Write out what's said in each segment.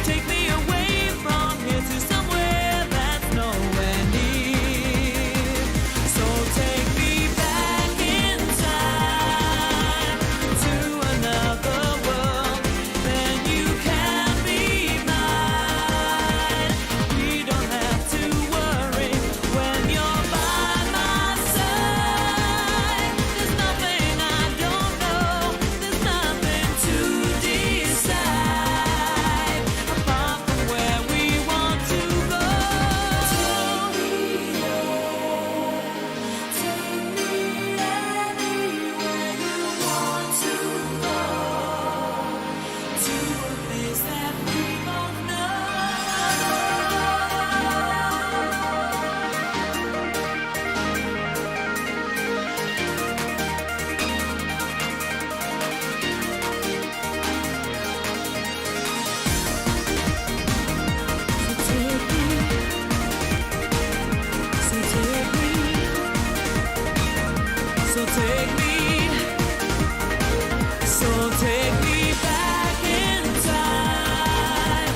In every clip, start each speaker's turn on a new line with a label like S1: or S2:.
S1: Take me away from here to somewhere that's nowhere near. So take me back in time to another world. Then you can be mine. We don't have to worry when you're by my side. There's nothing I don't know. There's nothing to decide apart from where we want to go. Take me anywhere you want to go. To a place that we both know. So take me back in time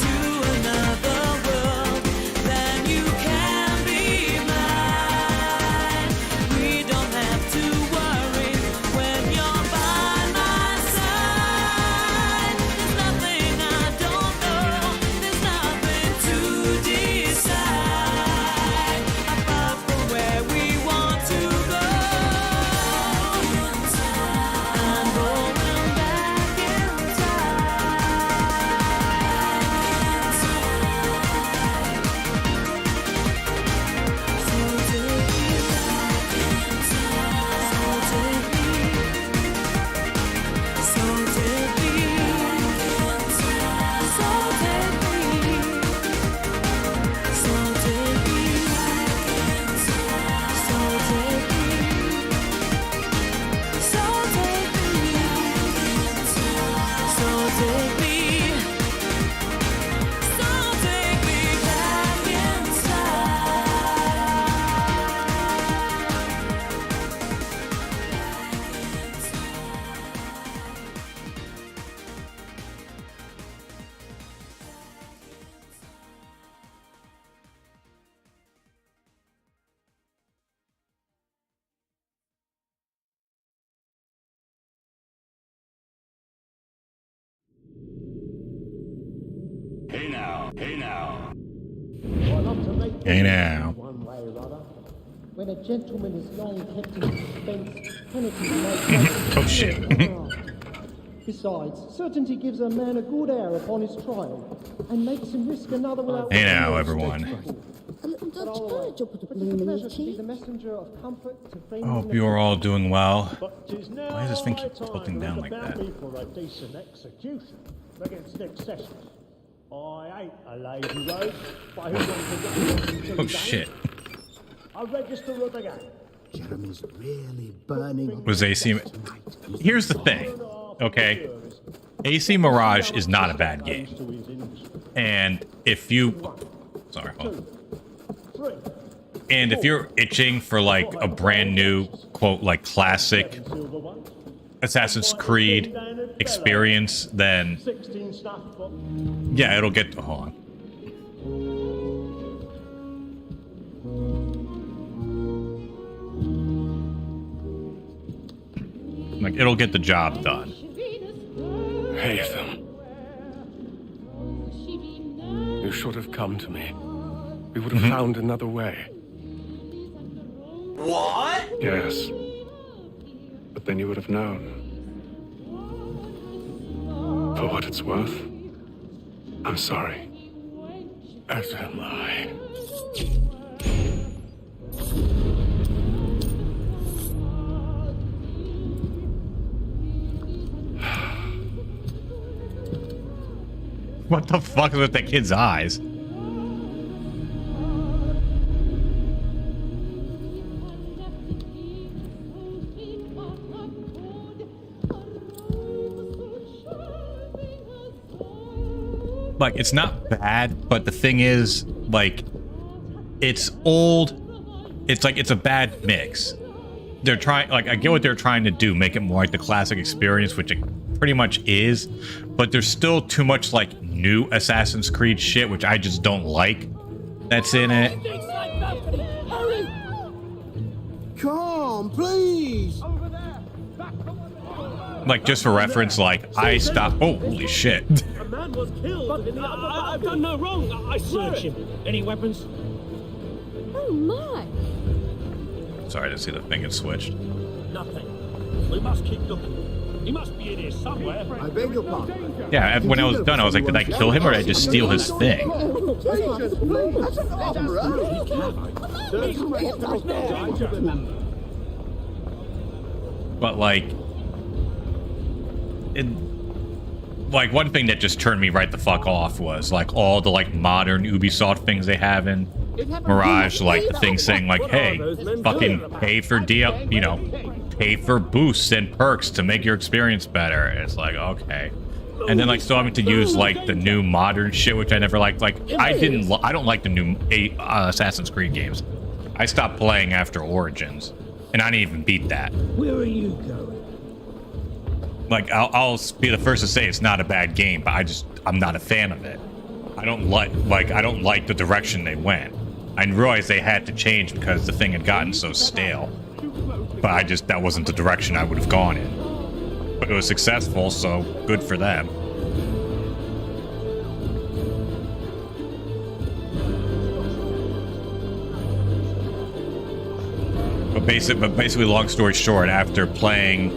S1: to another world. Then you can be mine. We don't have to worry when you're by my side. There's nothing I don't know. There's nothing to decide apart from where we want to go. I'm going back in
S2: Hey now, hey now.
S3: Hey now.
S4: One way or other. When a gentleman is long kept in suspense, penalty may
S3: Oh shit.
S4: Besides, certainty gives a man a good air upon his trial and makes him risk another without...
S3: Hey now, everyone.
S5: A little dodge put a
S4: But
S5: bloom
S4: it's a
S5: in
S4: pleasure
S5: his
S4: to be
S5: cheek.
S4: the messenger of comfort to friends
S3: I hope
S4: in
S3: you are all doing well.
S6: Why
S3: does this thing keep tilting down like that?
S6: For a decent execution against Nick Sessions. I ain't a lazy rogue, but who wants to get
S3: Oh shit.
S6: I register a brigade.
S7: Jeremy's really burning.
S3: Was AC... Here's the thing, okay? AC Mirage is not a bad game. And if you... Sorry, hold on. And if you're itching for like a brand new, quote, like classic Assassin's Creed experience, then
S6: 16 stuff, but
S3: yeah, it'll get... Hold on. Like, it'll get the job done.
S8: Haytham. You should have come to me. We would have found another way.
S1: What?
S8: Yes. But then you would have known. For what it's worth, I'm sorry. As am I.
S3: What the fuck is with that kid's eyes? Like, it's not bad, but the thing is, like, it's old. It's like, it's a bad mix. They're trying, like, I get what they're trying to do, make it more like the classic experience, which it pretty much is, but there's still too much like new Assassin's Creed shit, which I just don't like. That's in it.
S7: Come, please.
S3: Like, just for reference, like, I stopped. Oh, holy shit.
S6: A man was killed. I've done no wrong. I search him. Any weapons?
S5: Oh my!
S3: Sorry, I didn't see the thing get switched.
S6: Nothing. We must keep looking. He must be in here somewhere.
S7: I beg your pardon.
S3: Yeah, when I was done, I was like, did I kill him or did I just steal his thing?
S7: Jesus, please. That's an opera.
S3: But like, like one thing that just turned me right the fuck off was like all the like modern Ubisoft things they have in Mirage, like the thing saying like, hey, fucking pay for DL, you know, pay for boosts and perks to make your experience better. And it's like, okay. And then like still having to use like the new modern shit, which I never liked. Like I don't like the new Assassin's Creed games. I stopped playing after Origins, and I didn't even beat that.
S6: Where are you going?
S3: Like I'll be the first to say it's not a bad game, but I'm not a fan of it. I don't like the direction they went. I realized they had to change because the thing had gotten so stale. But that wasn't the direction I would have gone in. But it was successful, so good for them. But basically, long story short, after playing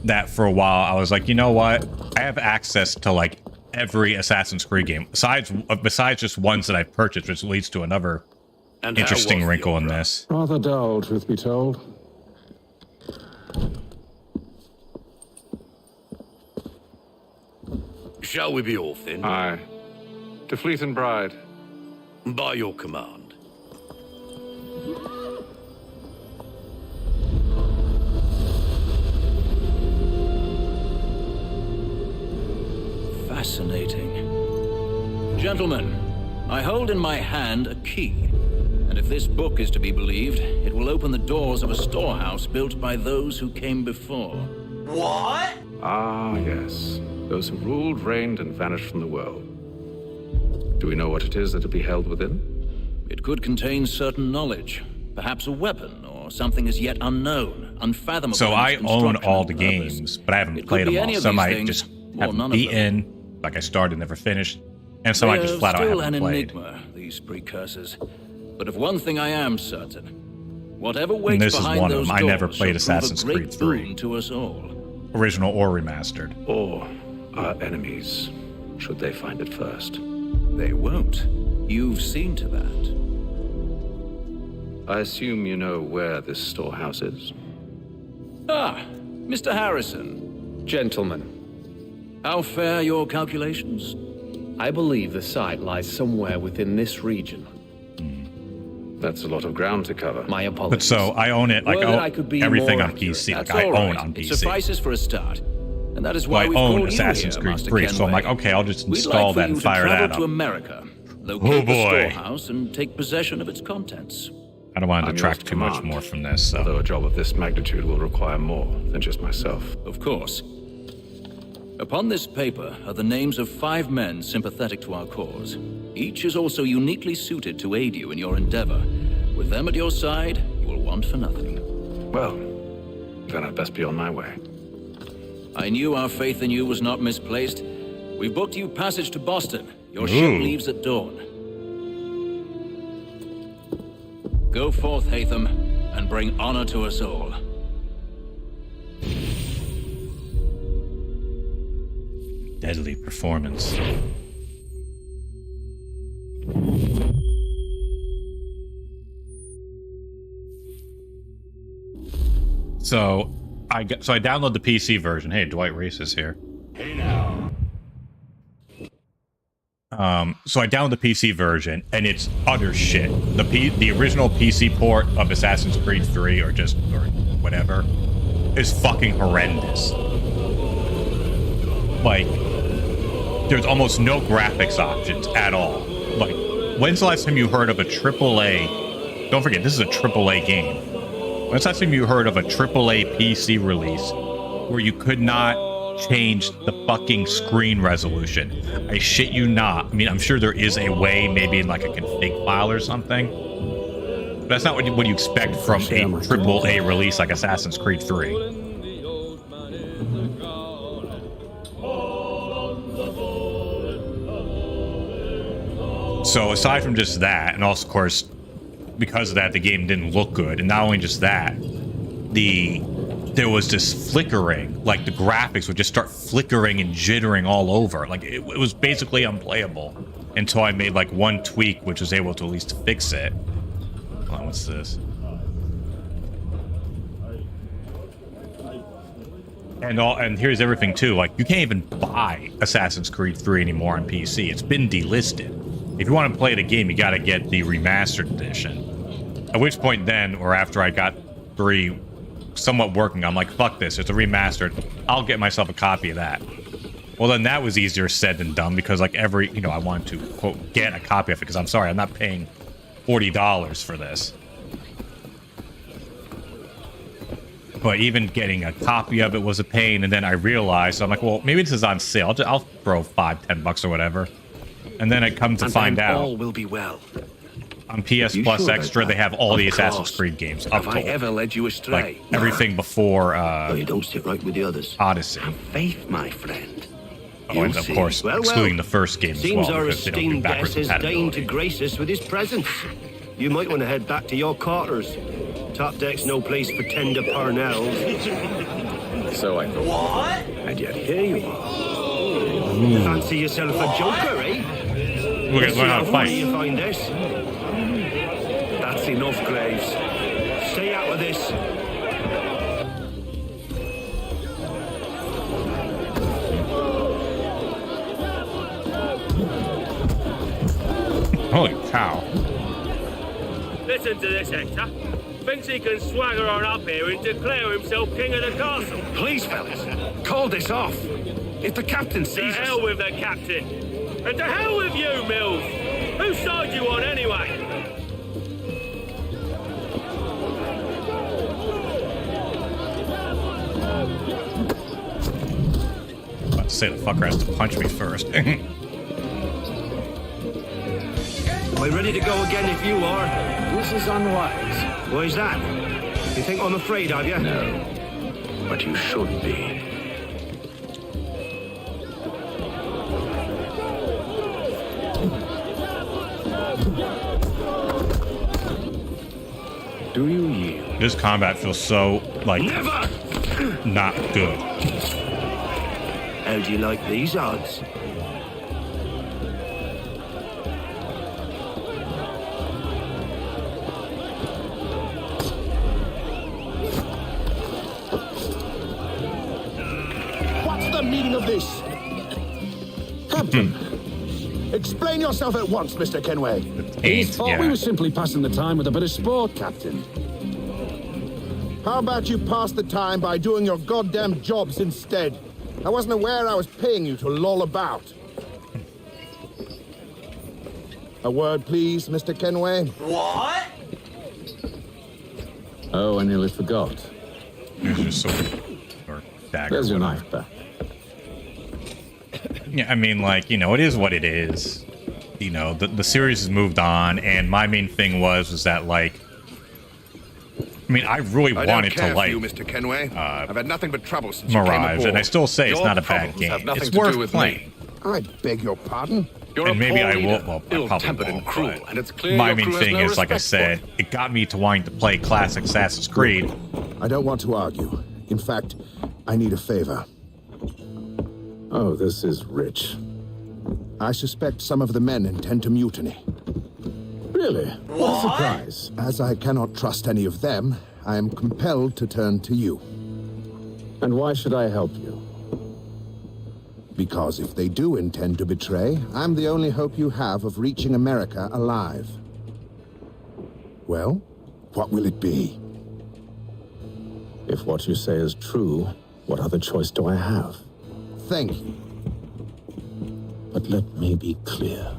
S3: that for a while, I was like, you know what? I have access to like every Assassin's Creed game, besides just ones that I've purchased, which leads to another interesting wrinkle in this.
S8: Rather dull, truth be told.
S2: Shall we be off then?
S8: Aye. To Fleet and Bride.
S2: By your command.
S9: Fascinating. Gentlemen, I hold in my hand a key, and if this book is to be believed, it will open the doors of a storehouse built by those who came before.
S2: What?
S8: Ah, yes. Those who ruled, reigned, and vanished from the world. Do we know what it is that will be held within?
S9: It could contain certain knowledge, perhaps a weapon or something as yet unknown, unfathomable.
S3: So I
S9: in its
S3: own
S9: construction
S3: all the
S9: and purpose.
S3: games, but I haven't
S9: It
S3: played
S9: could be
S3: them
S9: any
S3: all.
S9: of
S3: Some
S9: these
S3: I
S9: things,
S3: just
S9: or
S3: haven't
S9: none of them.
S3: beaten, like I started, never finished, and some I just
S9: They're
S3: flat out
S9: still
S3: haven't
S9: an
S3: played.
S9: enigma, these precursors. But of one thing I am certain: whatever waits
S3: this is
S9: behind
S3: one of
S9: those
S3: them. I never
S9: doors
S3: played
S9: shall prove a
S3: Assassin's
S9: great
S3: Creed 3.
S9: boon to us all.
S3: Original or remastered.
S8: Or our enemies, should they find it first?
S9: They won't. You've seen to that.
S8: I assume you know where this storehouse is?
S9: Ah, Mr. Harrison.
S10: Gentlemen,
S9: How fare your calculations?
S10: I believe the site lies somewhere within this region.
S8: That's a lot of ground to cover.
S10: My
S3: But
S10: apologies.
S3: so I own it, like
S10: Were that I could be
S3: everything
S10: more
S3: on PC. Like
S9: That's
S3: I
S9: all
S3: own
S9: right.
S3: on
S9: It
S3: PC.
S9: suffices for a start. And that is
S3: Well,
S9: why
S3: I
S9: we
S3: own
S9: called
S3: Assassin's
S9: you
S3: Creed
S9: here,
S3: 3,
S9: Master
S3: so I'm like,
S9: Kenway.
S3: okay, I'll just
S9: We'd
S3: install
S9: like
S3: that
S9: for you
S3: and fire
S9: to
S3: that
S9: travel
S3: up.
S9: to America, locate the
S3: boy.
S9: storehouse, and take possession of its contents.
S3: I don't want to
S8: I'm
S3: detract
S8: yours to
S3: too much
S8: command.
S3: more from this.
S8: Although
S3: So.
S8: a job of this magnitude will require more than just myself.
S9: Of course. Upon this paper are the names of 5 men sympathetic to our cause. Each is also uniquely suited to aid you in your endeavor. With them at your side, you will want for nothing.
S8: Well, then I'd best be on my way.
S9: I knew our faith in you was not misplaced. We booked you passage to Boston. Your ship
S3: Ooh.
S9: leaves at dawn. Go forth, Hatham, and bring honor to us all.
S3: Deadly performance. So I download the PC version. Hey, Dwight Reese is here.
S2: Hey now.
S3: So I download the PC version, and it's utter shit. The original PC port of Assassin's Creed 3 or whatever is fucking horrendous. Like, there's almost no graphics options at all. Like, when's the last time you heard of a AAA? Don't forget, this is a AAA game. When's the last time you heard of a AAA PC release where you could not changed the fucking screen resolution. I shit you not. I mean, I'm sure there is a way, maybe in like a config file or something. But that's not what you expect from a AAA release like Assassin's Creed 3. So aside from just that, and also, of course, because of that, the game didn't look good. And not only just that, there was this flickering, like the graphics would just start flickering and jittering all over. Like it was basically unplayable until I made like one tweak, which was able to at least fix it. Hold on, what's this? And here's everything too. Like you can't even buy Assassin's Creed 3 anymore on PC. It's been delisted. If you want to play the game, you got to get the Remastered edition. At which point then, or after I got 3 somewhat working, I'm like, fuck this, it's a Remastered. I'll get myself a copy of that. Well, then that was easier said than done because like I wanted to, quote, get a copy of it because I'm sorry, I'm not paying $40 for this. But even getting a copy of it was a pain, and then I realized, so I'm like, well, maybe this is on sale. I'll throw $5-10 or whatever. And then I come to find out
S10: all will be well.
S3: on PS Plus Extra they have all the Assassin's Creed games up
S10: Have I ever led you astray?
S3: like everything before
S10: you don't sit right with the others.
S3: Odyssey.
S10: Have faith, my friend.
S3: Oh, and of course, excluding the first game as well,
S11: Our
S3: because they don't do
S11: esteemed
S3: backwards
S11: guest has deigned to
S3: compatibility.
S11: grace us with his presence. You might want to head back to your quarters. Top deck's no place for tender parnels.
S8: So I thought.
S2: What?
S8: And yet here you are.
S11: Fancy yourself a joker, eh?
S3: We're going to learn how to
S11: Where do you
S3: fight.
S11: find this? That's enough, Graves. Stay out of this.
S3: Holy cow.
S12: Listen to this, Hector. Thinks he can swagger on up here and declare himself king of the castle.
S8: Please, fellas, call this off. If the captain
S12: To
S8: sees
S12: hell
S8: us...
S12: with the captain. And to hell with you, Mills. Whose side you on, anyway?
S3: About to say the fucker has to punch me first.
S11: We're ready to go again if you are.
S8: This is unwise.
S11: Why is that? You think I'm afraid of you?
S8: No, but you should be. Do you yield?
S3: This combat feels so, like,
S11: Never!
S3: not good.
S11: How do you like these odds?
S7: What's the meaning of this? Captain, explain yourself at once, Mr. Kenway.
S3: Ain't,
S10: Thought
S3: yeah.
S10: we were simply passing the time with a bit of sport, Captain.
S7: How about you pass the time by doing your goddamn jobs instead? I wasn't aware I was paying you to loll about. A word, please, Mr. Kenway.
S2: What?
S10: Oh, I nearly forgot.
S3: Here's your sword. Or dagger.
S10: There's your
S3: whatever.
S10: knife back.
S3: Yeah, I mean, like, you know, it is what it is. You know, the series has moved on, and my main thing was that, like, I mean, I really wanted to like
S8: you, Mr. Kenway. I've had nothing but trouble since
S3: Mirage,
S8: you came aboard.
S3: and I still say it's
S8: Your
S3: not a bad
S8: problems have
S3: game.
S8: nothing
S3: It's
S8: to
S3: worth
S8: do with
S3: playing.
S8: me.
S7: I beg your pardon?
S8: You're
S3: And
S8: a
S3: maybe
S8: poor
S3: I will.
S8: leader,
S3: Well, I probably
S8: ill-tempered and
S3: won't,
S8: cruel,
S3: but
S8: and it's clear
S3: my
S8: your
S3: main
S8: crew has
S3: thing
S8: no
S3: is, like I
S8: respect for
S3: said, it got me to wanting to play classic Assassin's Creed.
S7: I don't want to argue. In fact, I need a favor.
S10: Oh, this is rich.
S7: I suspect some of the men intend to mutiny.
S10: Really? What a surprise.
S7: As I cannot trust any of them, I am compelled to turn to you.
S10: And why should I help you?
S7: Because if they do intend to betray, I'm the only hope you have of reaching America alive. Well, what will it be?
S10: If what you say is true, what other choice do I have?
S7: Thank you.
S10: But let me be clear.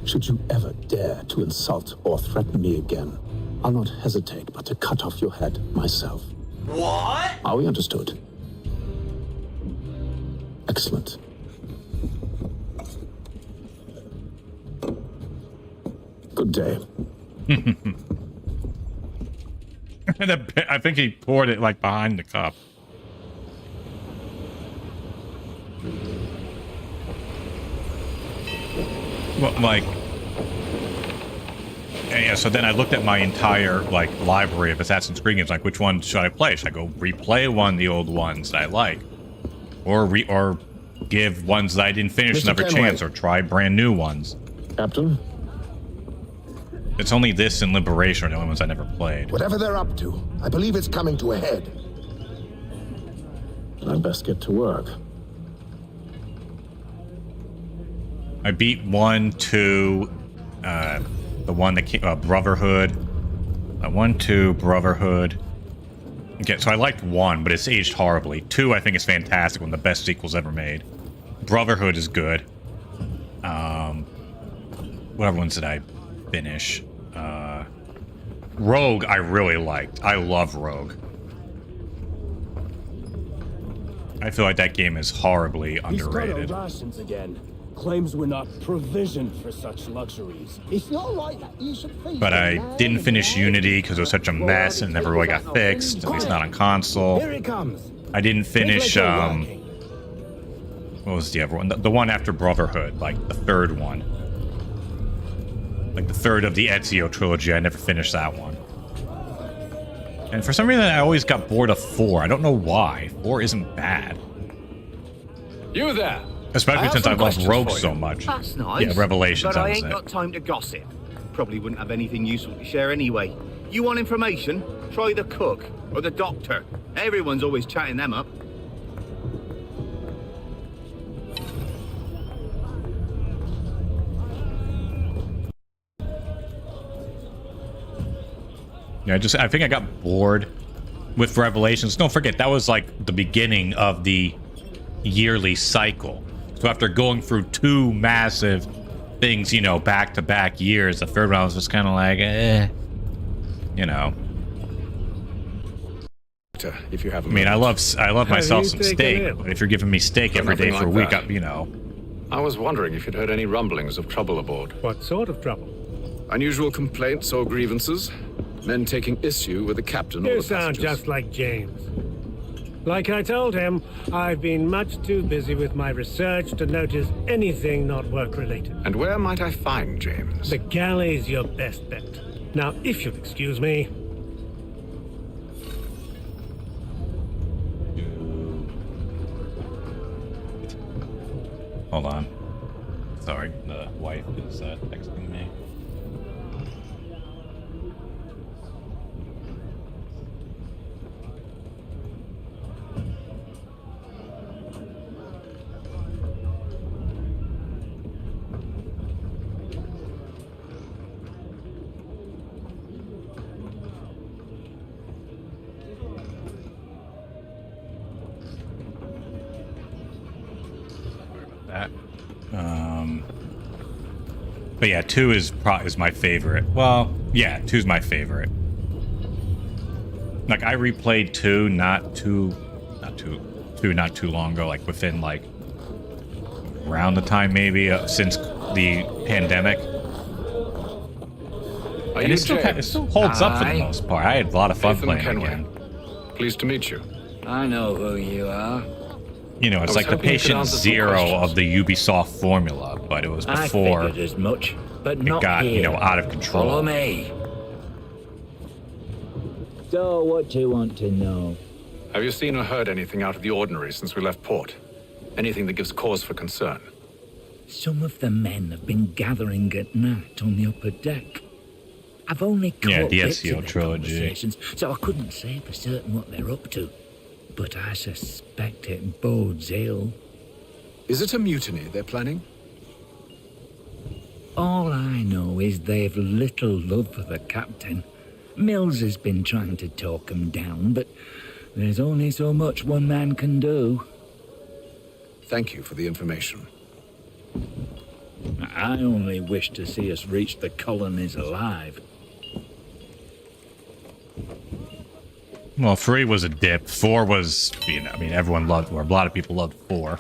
S10: Should you ever dare to insult or threaten me again, I'll not hesitate but to cut off your head myself.
S2: What?
S10: Are we understood? Excellent. Good day.
S3: I think he poured it like behind the cup. Well, like, yeah. So then I looked at my entire like library of Assassin's Creed games. Like, which one should I play? Should I go replay one of the old ones that I like, or give ones that I didn't finish
S7: Mr.
S3: another chance, or try brand new ones?
S7: Captain?
S3: It's only this and Liberation are the only ones I never played.
S7: Whatever they're up to, I believe it's coming to a head.
S10: Then I'd best get to work.
S3: I beat 1, 2, the one that came, Brotherhood. 1, 2, Brotherhood. Okay, so I liked 1, but it's aged horribly. 2, I think, is fantastic, one of the best sequels ever made. Brotherhood is good. What other ones did I finish? Rogue, I really liked. I love Rogue. I feel like that game is horribly underrated.
S13: Rations again. Claims we're not provisioned for such luxuries.
S4: It's not right that you should feed
S3: But I didn't finish Unity because it was such a mess and never really got fixed, at least not on console.
S13: Here it comes.
S3: I didn't finish, what was the other one? The one after Brotherhood, like the third one. Like the third of the Ezio trilogy, I never finished that one. And for some reason, I always got bored of 4. I don't know why. 4 isn't bad.
S8: You there?
S3: Especially since I love Rogue so much.
S14: That's nice.
S3: Yeah, Revelations,
S14: But I
S3: that was
S14: ain't
S3: it.
S14: got time to gossip. Probably wouldn't have anything useful to share anyway. You want information? Try the cook or the doctor. Everyone's always chatting them up.
S3: Yeah, I think I got bored with Revelations. Don't forget, that was like the beginning of the yearly cycle. So after going through 2 massive things, you know, back-to-back years, the third one was just kind of like, you know.
S8: If you have,
S3: I mean, I love myself some steak. But if you're giving me steak every day for a week, you know.
S8: I was wondering if you'd heard any rumblings of trouble aboard.
S6: What sort of trouble?
S8: Unusual complaints or grievances? Men taking issue with the captain or
S6: You
S8: the
S6: sound
S8: passengers?
S6: just like James. Like I told him, I've been much too busy with my research to notice anything not work-related.
S8: And where might I find James?
S6: The galley's your best bet. Now, if you'll excuse me...
S3: Hold on. Sorry, the wife is texting me. That. But yeah, 2 is my favorite. Well, yeah, 2 is my favorite. Like I replayed 2 not too long ago, like within like around the time maybe since the pandemic. And it still holds up for the most part. I had a lot of fun playing it again.
S8: Pleased to meet you.
S14: I know who you are.
S3: You know, it's like the patient zero of the Ubisoft formula, but it was before
S14: I figured as much, but
S3: it
S14: not
S3: got,
S14: here.
S3: you know, out of control.
S14: Follow me. So, what do you want to know?
S8: Have you seen or heard anything out of the ordinary since we left port? Anything that gives cause for concern?
S14: Some of the men have been gathering at night on the upper deck. I've only caught
S3: the
S14: bits
S3: Ezio
S14: of their
S3: trilogy.
S14: conversations, so I couldn't say for certain what they're up to. But I suspect it bodes ill.
S8: Is it a mutiny they're planning?
S14: All I know is they've little love for the captain. Mills has been trying to talk him down, but there's only so much one man can do.
S8: Thank you for the information.
S14: I only wish to see us reach the colonies alive.
S3: Well, 3 was a dip. 4 was, you know, I mean, everyone loved, or a lot of people loved 4.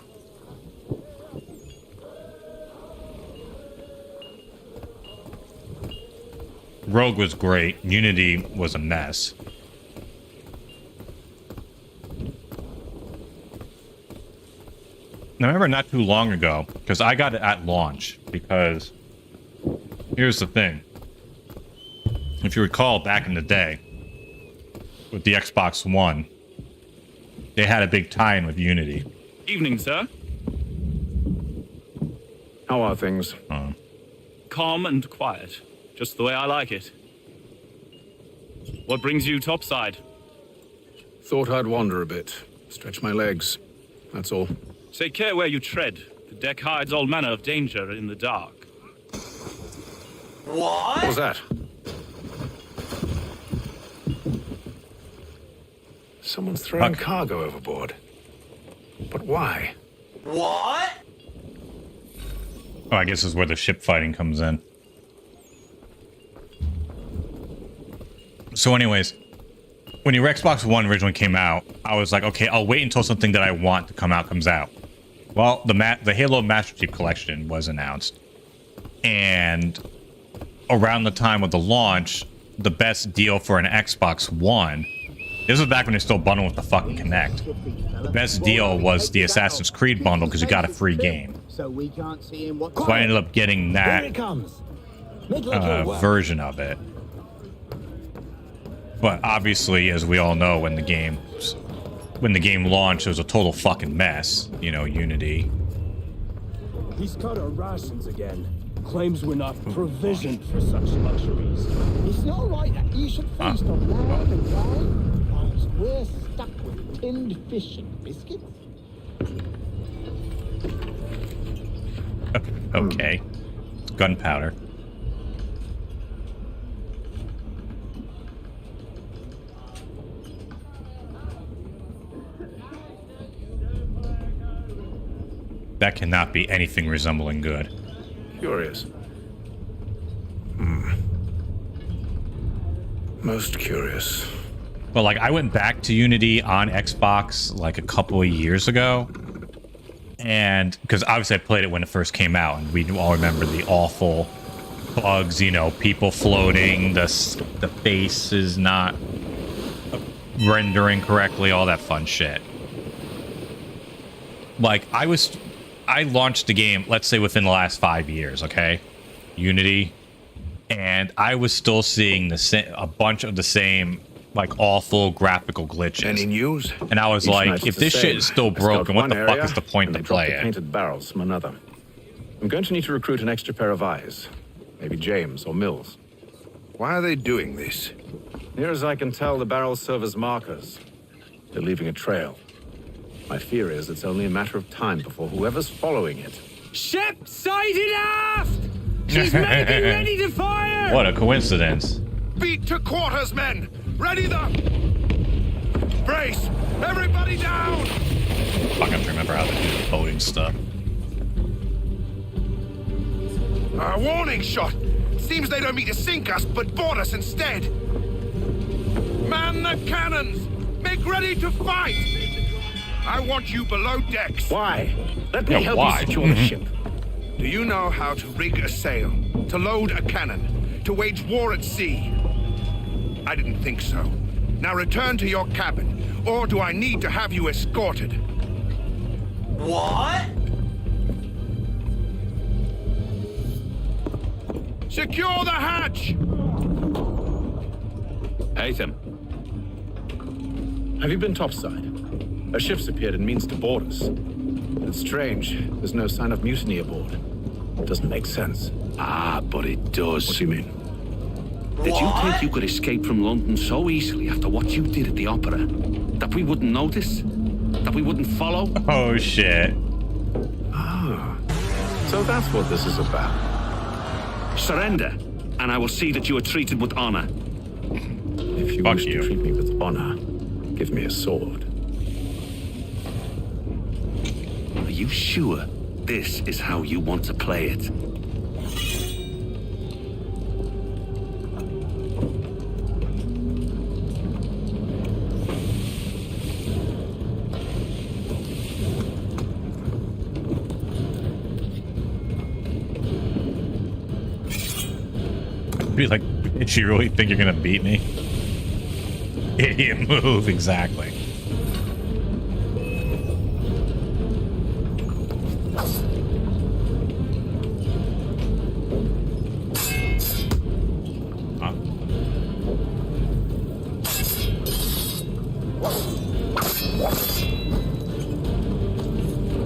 S3: Rogue was great. Unity was a mess. Now, I remember not too long ago, because I got it at launch, because here's the thing. If you recall, back in the day, with the Xbox One, they had a big tie-in with Unity.
S15: Evening, sir.
S8: How are things?
S15: Calm and quiet. Just the way I like it. What brings you topside?
S8: Thought I'd wander a bit. Stretch my legs. That's all.
S15: Take care where you tread. The deck hides all manner of danger in the dark.
S2: What?
S8: What was that? Someone's throwing cargo overboard. But why?
S2: What?
S3: Oh, I guess this is where the ship fighting comes in. So anyways, when your Xbox One originally came out, I was like, okay, I'll wait until something that I want to come out comes out. Well, the Halo Master Chief Collection was announced. And around the time of the launch, the best deal for an Xbox One, this was back when they still bundled with the fucking Kinect. The best deal was the Assassin's Creed bundle because you got a free game.
S7: So we can't see him. What?
S3: So I ended up getting that version of it. But obviously, as we all know, when the game launched, it was a total fucking mess. You know, Unity.
S13: He's cut our rations again. Claims we're not provisioned for such luxuries.
S7: It's not right that you should feast on lamb and wine, whilst we're stuck with tinned fish and biscuits.
S3: Okay. Gunpowder. That cannot be anything resembling good.
S8: Curious. Most curious.
S3: Well, like, I went back to Unity on Xbox, like, a couple of years ago. And, because obviously I played it when it first came out, and we all remember the awful bugs, you know, people floating, the face is not rendering correctly, all that fun shit. Like, I launched the game, let's say within the last 5 years, okay? Unity. And I was still seeing a bunch of the same, like, awful graphical glitches.
S8: Any news?
S3: And I was
S8: Each
S3: like,
S8: night's
S3: if
S8: the
S3: this shit
S8: same.
S3: is still
S8: I
S3: broken,
S8: scout
S3: what the
S8: one
S3: fuck
S8: area,
S3: is the point
S8: and
S3: to
S8: they drop
S3: play
S8: the
S3: it?
S8: painted barrels from another. I'm going to need to recruit an extra pair of eyes. Maybe James or Mills.
S11: Why are they doing this?
S8: Near as I can tell, the barrels serve as markers. They're leaving a trail. My fear is it's only a matter of time before whoever's following it.
S12: Ship sighted aft! She's maybe ready to fire!
S3: What a coincidence.
S11: Beat to quarters, men! Ready the... Brace! Everybody down!
S3: Fuck, I have to remember how to do the boating stuff.
S11: A warning shot! Seems they don't mean to sink us, but board us instead. Man the cannons! Make ready to fight! I want you below decks.
S8: Why? Let me help you secure the ship.
S11: Do you know how to rig a sail, to load a cannon, to wage war at sea? I didn't think so. Now return to your cabin, or do I need to have you escorted?
S2: What?
S11: Secure the hatch!
S8: Haytham. Have you been topside? A ship's appeared and means to board us. It's strange. There's no sign of mutiny aboard. It doesn't make sense.
S9: Ah, but it does.
S8: What do you mean?
S9: Did you think you could escape from London so easily after what you did at the opera? That we wouldn't notice? That we wouldn't follow?
S3: Oh, shit.
S8: Ah. So that's what this is about.
S9: Surrender, and I will see that you are treated with honor.
S8: If you wish to treat me with honor, give me a sword.
S9: Are you sure this is how you want to play it?
S3: Be like, did you really think you're gonna beat me? Idiot move, exactly. Huh?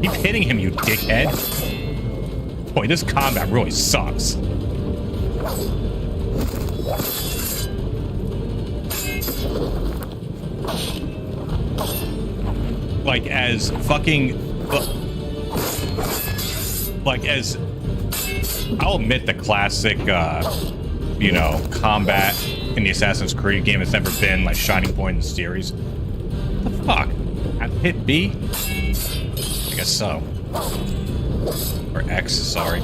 S3: Keep hitting him, you dickhead. Boy, this combat really sucks. Like, as fucking... Like, as... I'll admit the classic, you know, combat in the Assassin's Creed game has never been my shining point in the series. What the fuck? I hit B? I guess so. Or X, sorry.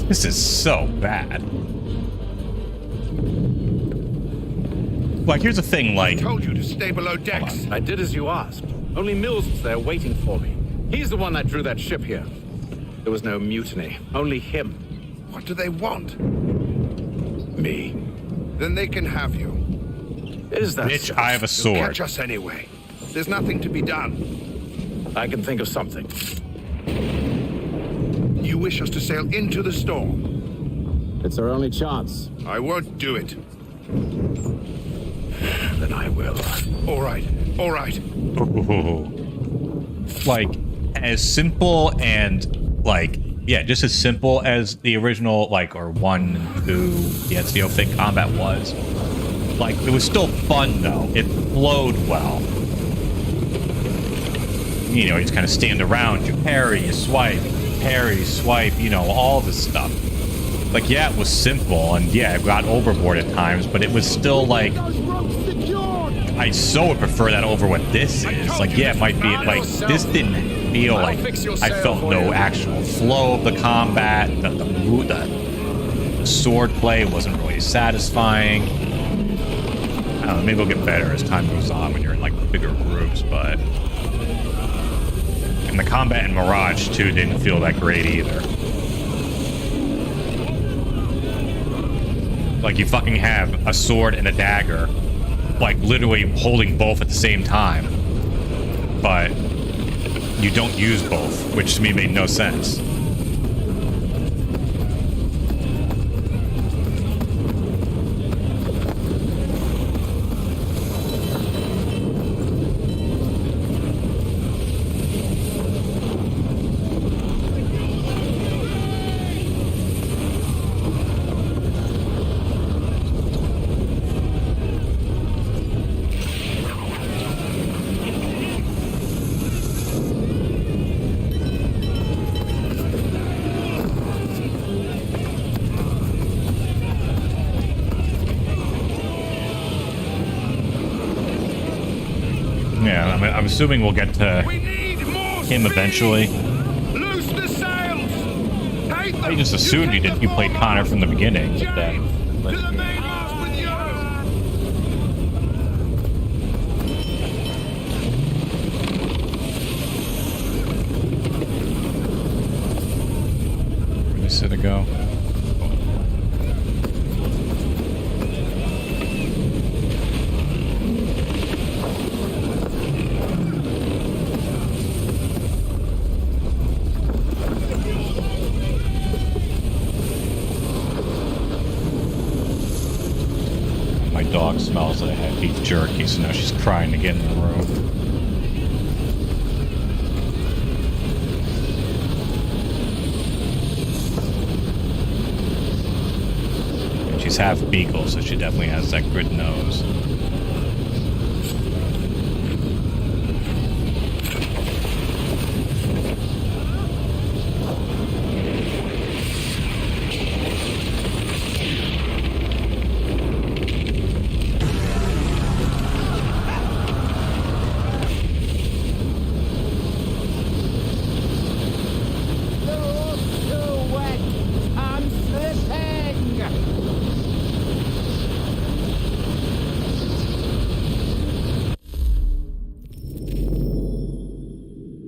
S3: This is so bad. Like, here's the thing, like...
S11: I told you to stay below decks.
S8: I did as you asked. Only Mills was there waiting for me. He's the one that drew that ship here. There was no mutiny, only him.
S11: What do they want?
S8: Me.
S11: Then they can have you.
S8: Is that
S3: Bitch,
S8: so?
S3: I have a sword.
S11: You'll catch us anyway. There's nothing to be done.
S8: I can think of something.
S11: You wish us to sail into the storm?
S8: It's our only chance.
S11: I won't do it.
S8: Then I will.
S11: All right, all right.
S3: Like, as simple and, like, yeah, just as simple as the original, like, or 1 and 2, the Ezio Thick combat was. Like, it was still fun, though. It flowed well. You know, you just kind of stand around, you parry, you swipe, parry, swipe, you know, all this stuff. Like, yeah, it was simple, and yeah, it got overboard at times, but it was still, like... I so would prefer that over what this is. Like, yeah, it might be, like, this didn't feel like... I felt no actual flow of the combat, the sword play wasn't really satisfying. I don't know, maybe it'll get better as time goes on when you're in, like, bigger groups, but... And the combat in Mirage, too, didn't feel that great either. Like, you fucking have a sword and a dagger, like, literally holding both at the same time. But you don't use both, which to me made no sense. I'm assuming we'll get to him eventually.
S11: Loose the sails!
S3: I just assumed you played Connor from the beginning, but then...
S11: To the mainmast with you!
S3: Where does it go? Dog smells like had beef jerky, so now she's crying to get in the room. And she's half beagle, so she definitely has that good nose.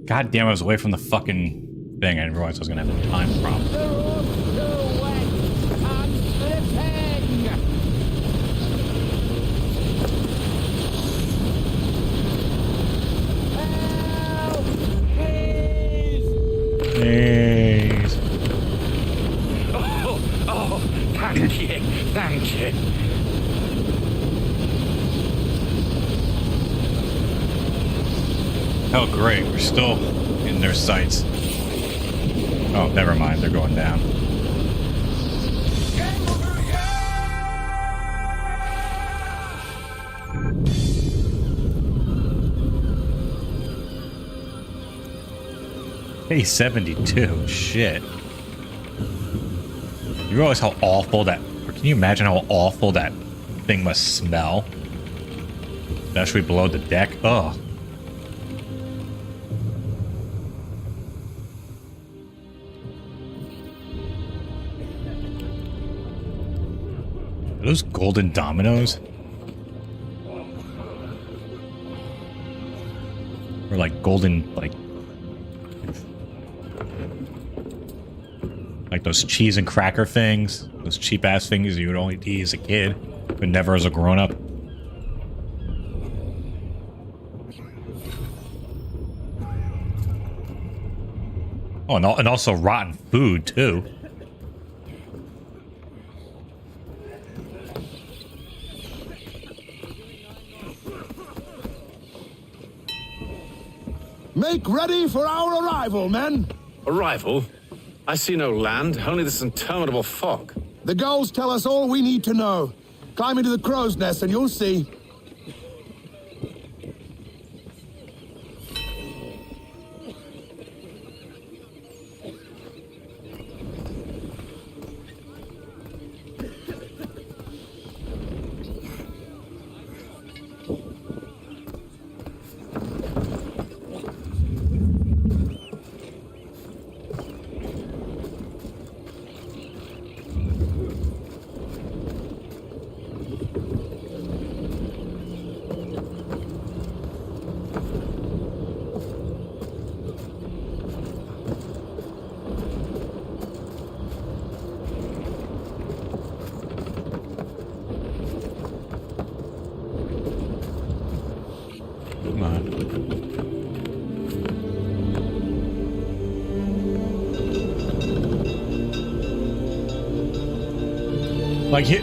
S3: God damn, I was away from the fucking thing. I didn't realize I was gonna have a time problem. Please.
S14: Oh, thank you, thank you.
S3: Oh, great. We're still in their sights. Oh, never mind. They're going down. Hey, 72. Shit. You realize how awful that... Or can you imagine how awful that thing must smell? Especially below the deck. Ugh. Are those golden dominoes? Or like golden, like those cheese and cracker things. Those cheap ass things you would only eat as a kid, but never as a grown up. Oh, and also rotten food too.
S7: Make ready for our arrival, men!
S8: Arrival? I see no land, only this interminable fog.
S7: The gulls tell us all we need to know. Climb into the crow's nest and you'll see.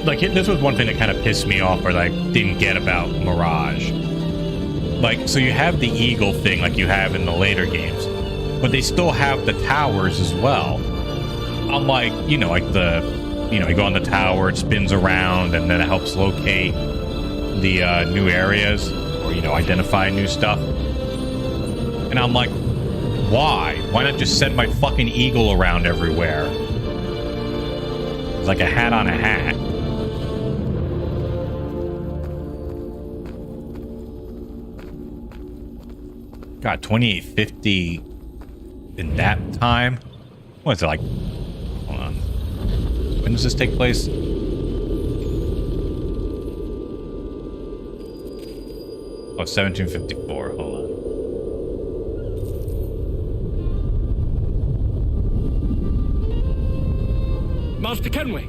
S3: Like this was one thing that kind of pissed me off, or that I didn't get about Mirage. Like, so you have the eagle thing like you have in the later games, but they still have the towers as well. I'm like, you know, like you go on the tower, it spins around, and then it helps locate the new areas, or, you know, identify new stuff. And I'm like, why? Why not just send my fucking eagle around everywhere? It's like a hat on a hat. God, 2850 in that time? What is it, like... Hold on. When does this take place? Oh, 1754. Hold on.
S15: Master Kenway!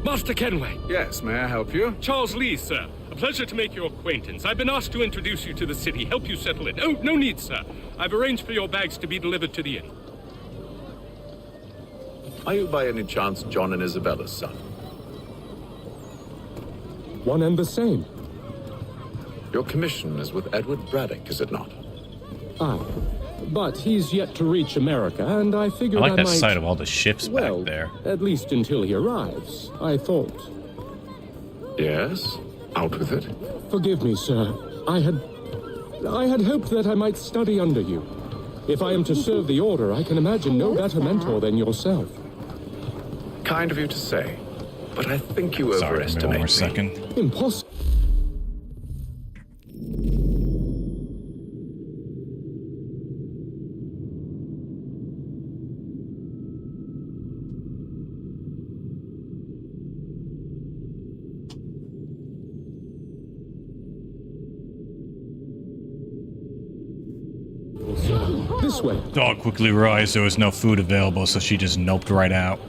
S15: Master Kenway!
S8: Yes, may I help you?
S15: Charles Lee, sir. A pleasure to make your acquaintance. I've been asked to introduce you to the city, help you settle in. Oh, no need, sir. I've arranged for your bags to be delivered to the inn.
S8: Are you by any chance John and Isabella's son?
S13: One and the same.
S8: Your commission is with Edward Braddock, is it not?
S13: Ah, but he's yet to reach America, and I figured
S3: I like that
S13: might...
S3: sight of all the ships back there.
S13: At least until he arrives, I thought.
S8: Yes? Out with it.
S13: Forgive me, sir. I had hoped that I might study under you. If I am to serve the Order, I can imagine no better mentor than yourself.
S8: Kind of you to say, but I think you
S3: Sorry,
S8: overestimate
S3: one more
S8: me.
S3: second.
S13: Impossible. This This way.
S3: Dog quickly realized there was no food available, so she just noped right out.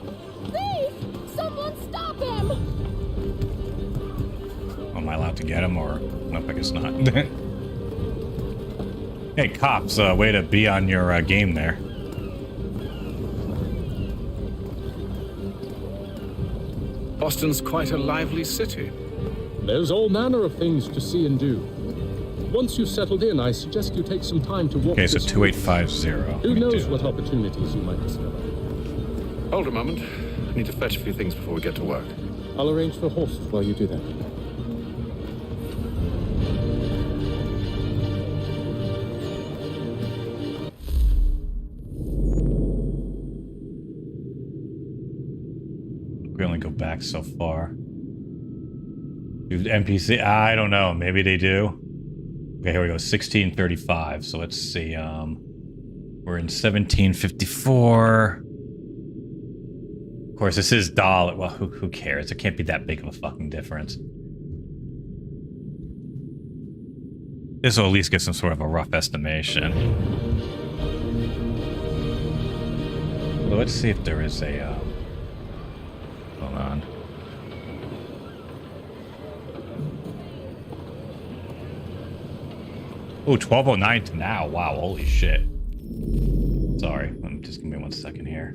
S5: Thief! Someone stop him!
S3: Am I allowed to get him, or... Nope, I guess not. Hey, cops, way to be on your game there.
S8: Boston's quite a lively city.
S13: There's all manner of things to see and do. Once you've settled in, I suggest you take some time to walk.
S3: Okay, so
S13: this
S3: 2850.
S13: Who knows what opportunities you might discover.
S8: Hold a moment. I need to fetch a few things before we get to work.
S13: I'll arrange for horses while you do that.
S3: We only go back so far. Dude, NPC, I don't know. Maybe they do. Okay, here we go. 1635. So let's see. We're in 1754. Of course, this is dollar. Well, who cares? It can't be that big of a fucking difference. This will at least get some sort of a rough estimation. Well, let's see if there is a. Hold on. Oh, 1209 to now. Wow, holy shit. Sorry, just give me 1 second here.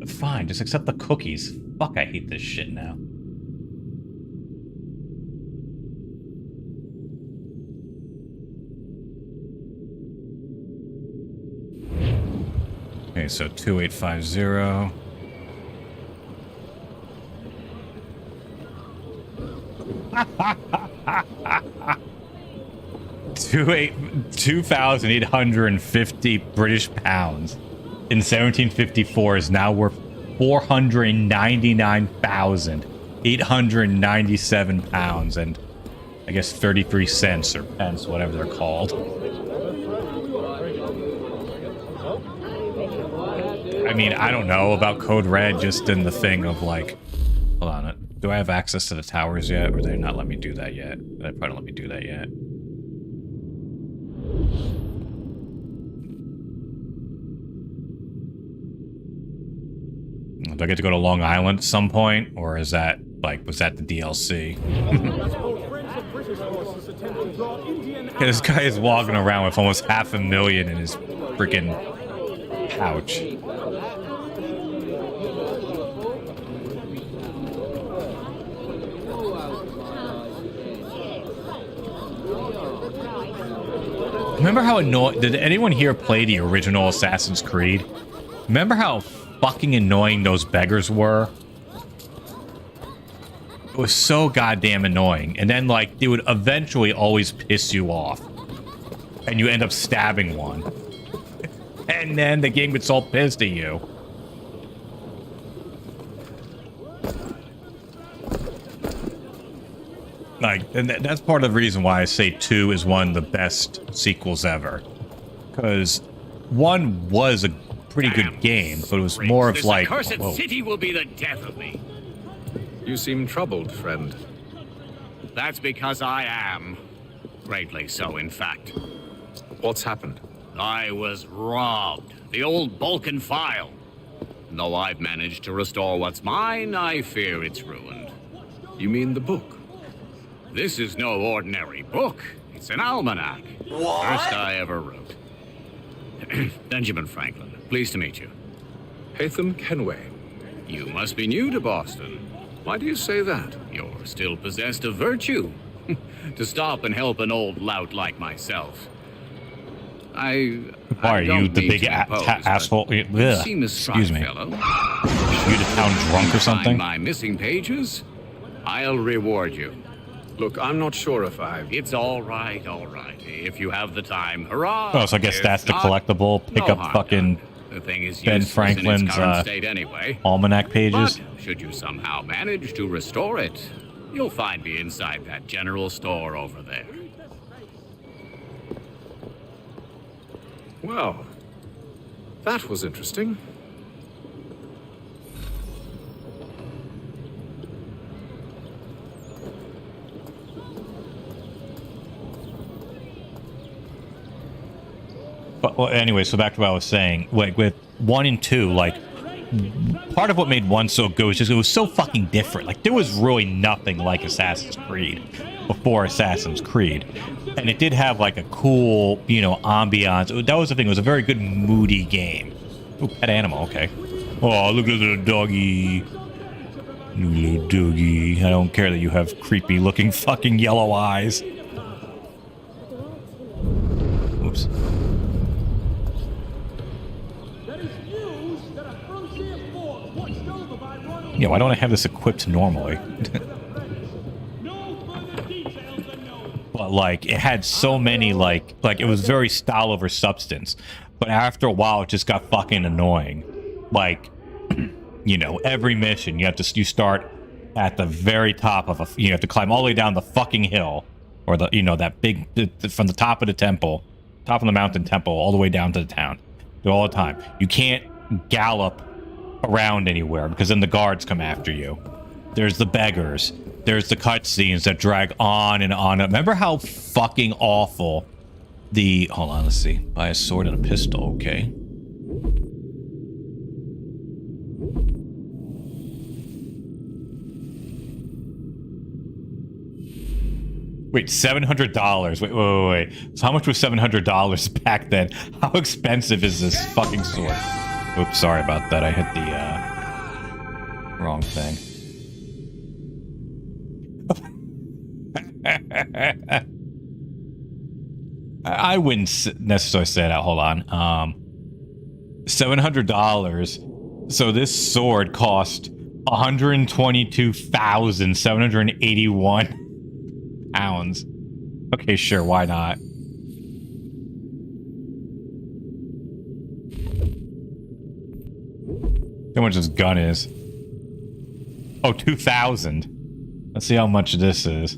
S3: Fine, just accept the cookies. Fuck, I hate this shit now. Okay, so 2850. $2,850 British pounds in 1754 is now worth 499,897 pounds and I guess 33 cents or pence, whatever they're called. I mean, I don't know about Code Red, just in the thing of like, hold on, do I have access to the towers yet, or they not let me do that yet? They probably don't let me do that yet. Do I get to go to Long Island at some point, or is that like, was that the DLC? Okay, this guy is walking around with almost $500,000 in his freaking pouch. Remember how annoying... Did anyone here play the original Assassin's Creed? Remember how fucking annoying those beggars were? It was so goddamn annoying. And then, like, they would eventually always piss you off. And you end up stabbing one. And then the game gets all pissed at you. Like, and that's part of the reason why I say 2 is one of the best sequels ever. Because 1 was a pretty good game, but it was more of like...
S9: This accursed city will be the death of me.
S8: You seem troubled, friend.
S9: That's because I am. Greatly so, in fact.
S8: What's happened?
S9: I was robbed. The old Balkan file. Though I've managed to restore what's mine, I fear it's ruined.
S8: You mean the book?
S9: This is no ordinary book. It's an almanac.
S2: What?
S9: First I ever wrote. Benjamin Franklin, pleased to meet you.
S8: Hatham Kenway.
S9: You must be new to Boston.
S8: Why do you say that?
S9: You're still possessed of virtue. To stop and help an old lout like myself.
S3: Why are you the big asshole? Excuse me.
S9: Fellow.
S3: You the town drunk or something?
S9: Find my missing pages? I'll reward you.
S8: Look, I'm not sure if I've...
S9: It's all right. If you have the time, hurrah!
S3: Oh, so I guess that's the collectible. Pick up fucking
S9: The thing is
S3: Ben Franklin's
S9: in its current state anyway.
S3: almanac pages.
S9: But should you somehow manage to restore it, you'll find me inside that general store over there.
S8: Well, that was interesting.
S3: well, anyway, so back to what I was saying. Like, with 1 and 2, like, part of what made 1 so good was just it was so fucking different. Like, there was really nothing like Assassin's Creed before Assassin's Creed. And it did have, like, a cool, you know, ambiance. That was the thing. It was a very good, moody game. Ooh, pet animal, okay. Oh, look at the little doggy. You little doggy. I don't care that you have creepy-looking fucking yellow eyes. Oops. Yeah, why don't I have this equipped normally? But, like, it had so many, like, it was very style over substance. But after a while, it just got fucking annoying. Like, you know, every mission, you start at the very top of you have to climb all the way down the fucking hill. Or the, you know, that big, from the top of the temple, top of the mountain temple, all the way down to the town. Do it all the time. You can't gallop around anywhere, because then the guards come after you. There's the beggars. There's the cutscenes that drag on and on. Remember how fucking awful the... Hold on, let's see. Buy a sword and a pistol, okay. Wait, $700. Wait. So how much was $700 back then? How expensive is this fucking sword? Oops, sorry about that. I hit the wrong thing. I wouldn't necessarily say that. Hold on. $700. So this sword cost 122,781 pounds. Okay, sure. Why not? How much this gun is? Oh, 2,000. Let's see how much this is.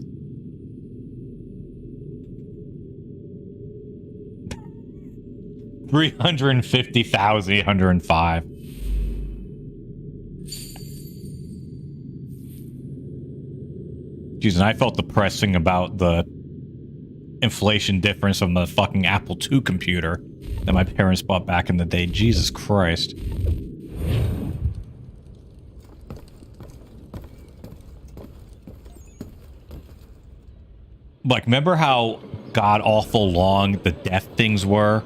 S3: $350,805. Jeez, and I felt depressing about the inflation difference from the fucking Apple II computer that my parents bought back in the day. Jesus Christ. Like, remember how god-awful long the death things were?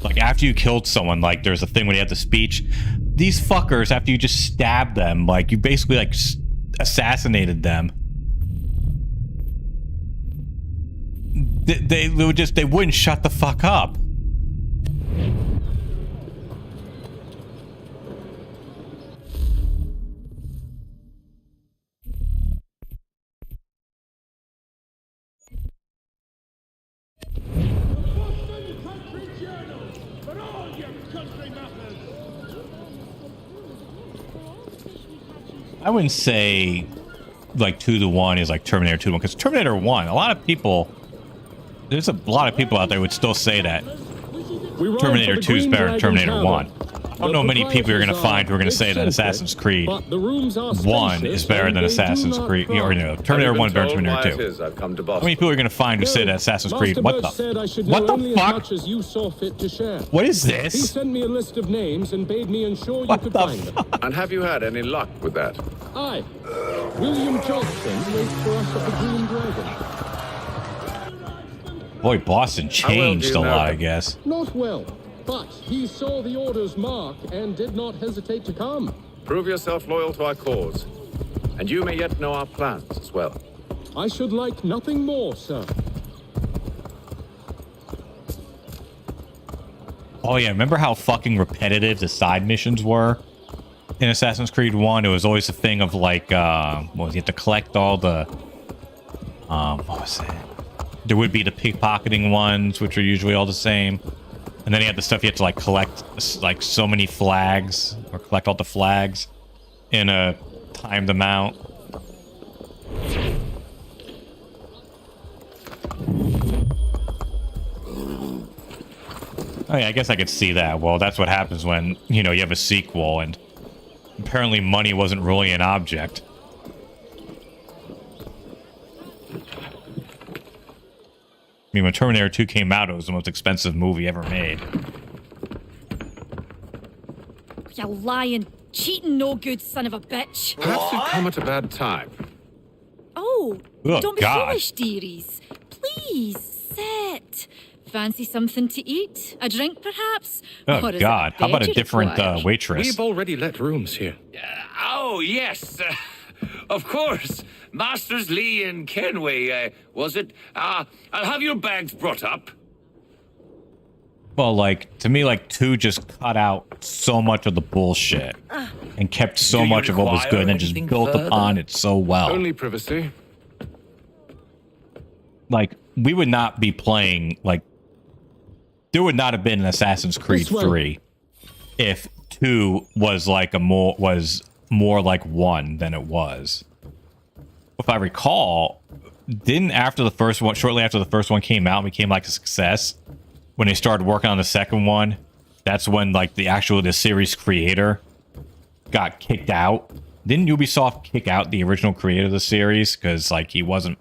S3: Like, after you killed someone, like, there's a thing when you had the speech. These fuckers, after you just stabbed them, like, you basically, like, assassinated them. They wouldn't shut the fuck up. I wouldn't say like 2 to 1 is like Terminator 2 1, because Terminator 1, there's a lot of people out there who would still say that Terminator 2 is better than Terminator 1. I don't know many people you're going to find who are going to say that Assassin's Creed 1 is better than Assassin's Creed, or no, Terminator 1 is better than Terminator 2. How many people are you going to find who say that Assassin's Creed? What the fuck? What is this?
S13: He sent me a list of names and bade me ensure you could find them.
S8: And have you had any luck with that?
S13: Aye. William Johnson waits for us at the Green Dragon.
S3: Boy, Boston changed a lot, I guess.
S13: Not well, but he saw the order's mark and did not hesitate to come.
S8: Prove yourself loyal to our cause, and you may yet know our plans as well.
S13: I should like nothing more, sir.
S3: Oh yeah, remember how fucking repetitive the side missions were in Assassin's Creed 1? It was always a thing of like, what was it? You have to collect all the, what was it? There would be the pickpocketing ones, which are usually all the same. And then you had the stuff you had to like collect like so many flags, or collect all the flags in a timed amount. Oh yeah, I guess I could see that. Well, that's what happens when, you know, you have a sequel and apparently money wasn't really an object. I mean, when Terminator 2 came out, it was the most expensive movie ever made.
S5: You lying, cheating, no good son of a bitch.
S8: Perhaps you've come at a bad time.
S5: Oh,
S3: Oh,
S5: don't be
S3: God.
S5: foolish, dearies. Please, sit. Fancy something to eat? A drink, perhaps?
S3: Oh,
S5: Or is it
S3: God. How about a
S5: bed you
S3: different
S5: require?
S3: waitress?
S15: We've already let rooms here.
S2: Oh, yes. Of course. Masters Lee and Kenway, was it? I'll have your bags brought up.
S3: Well, like, to me, like, 2 just cut out so much of the bullshit and kept so
S2: Do you
S3: much of what was
S2: require
S3: good and just
S2: anything
S3: built
S2: further?
S3: upon it so well.
S8: Only privacy.
S3: Like, we would not be playing, like, there would not have been an Assassin's Creed
S10: This way.
S3: 3 if 2 was like was more like 1 than it was. If I recall, didn't after the first one, shortly after the first one came out and became like a success, when they started working on the second one, that's when like the series creator got kicked out. Didn't Ubisoft kick out the original creator of the series because like he wasn't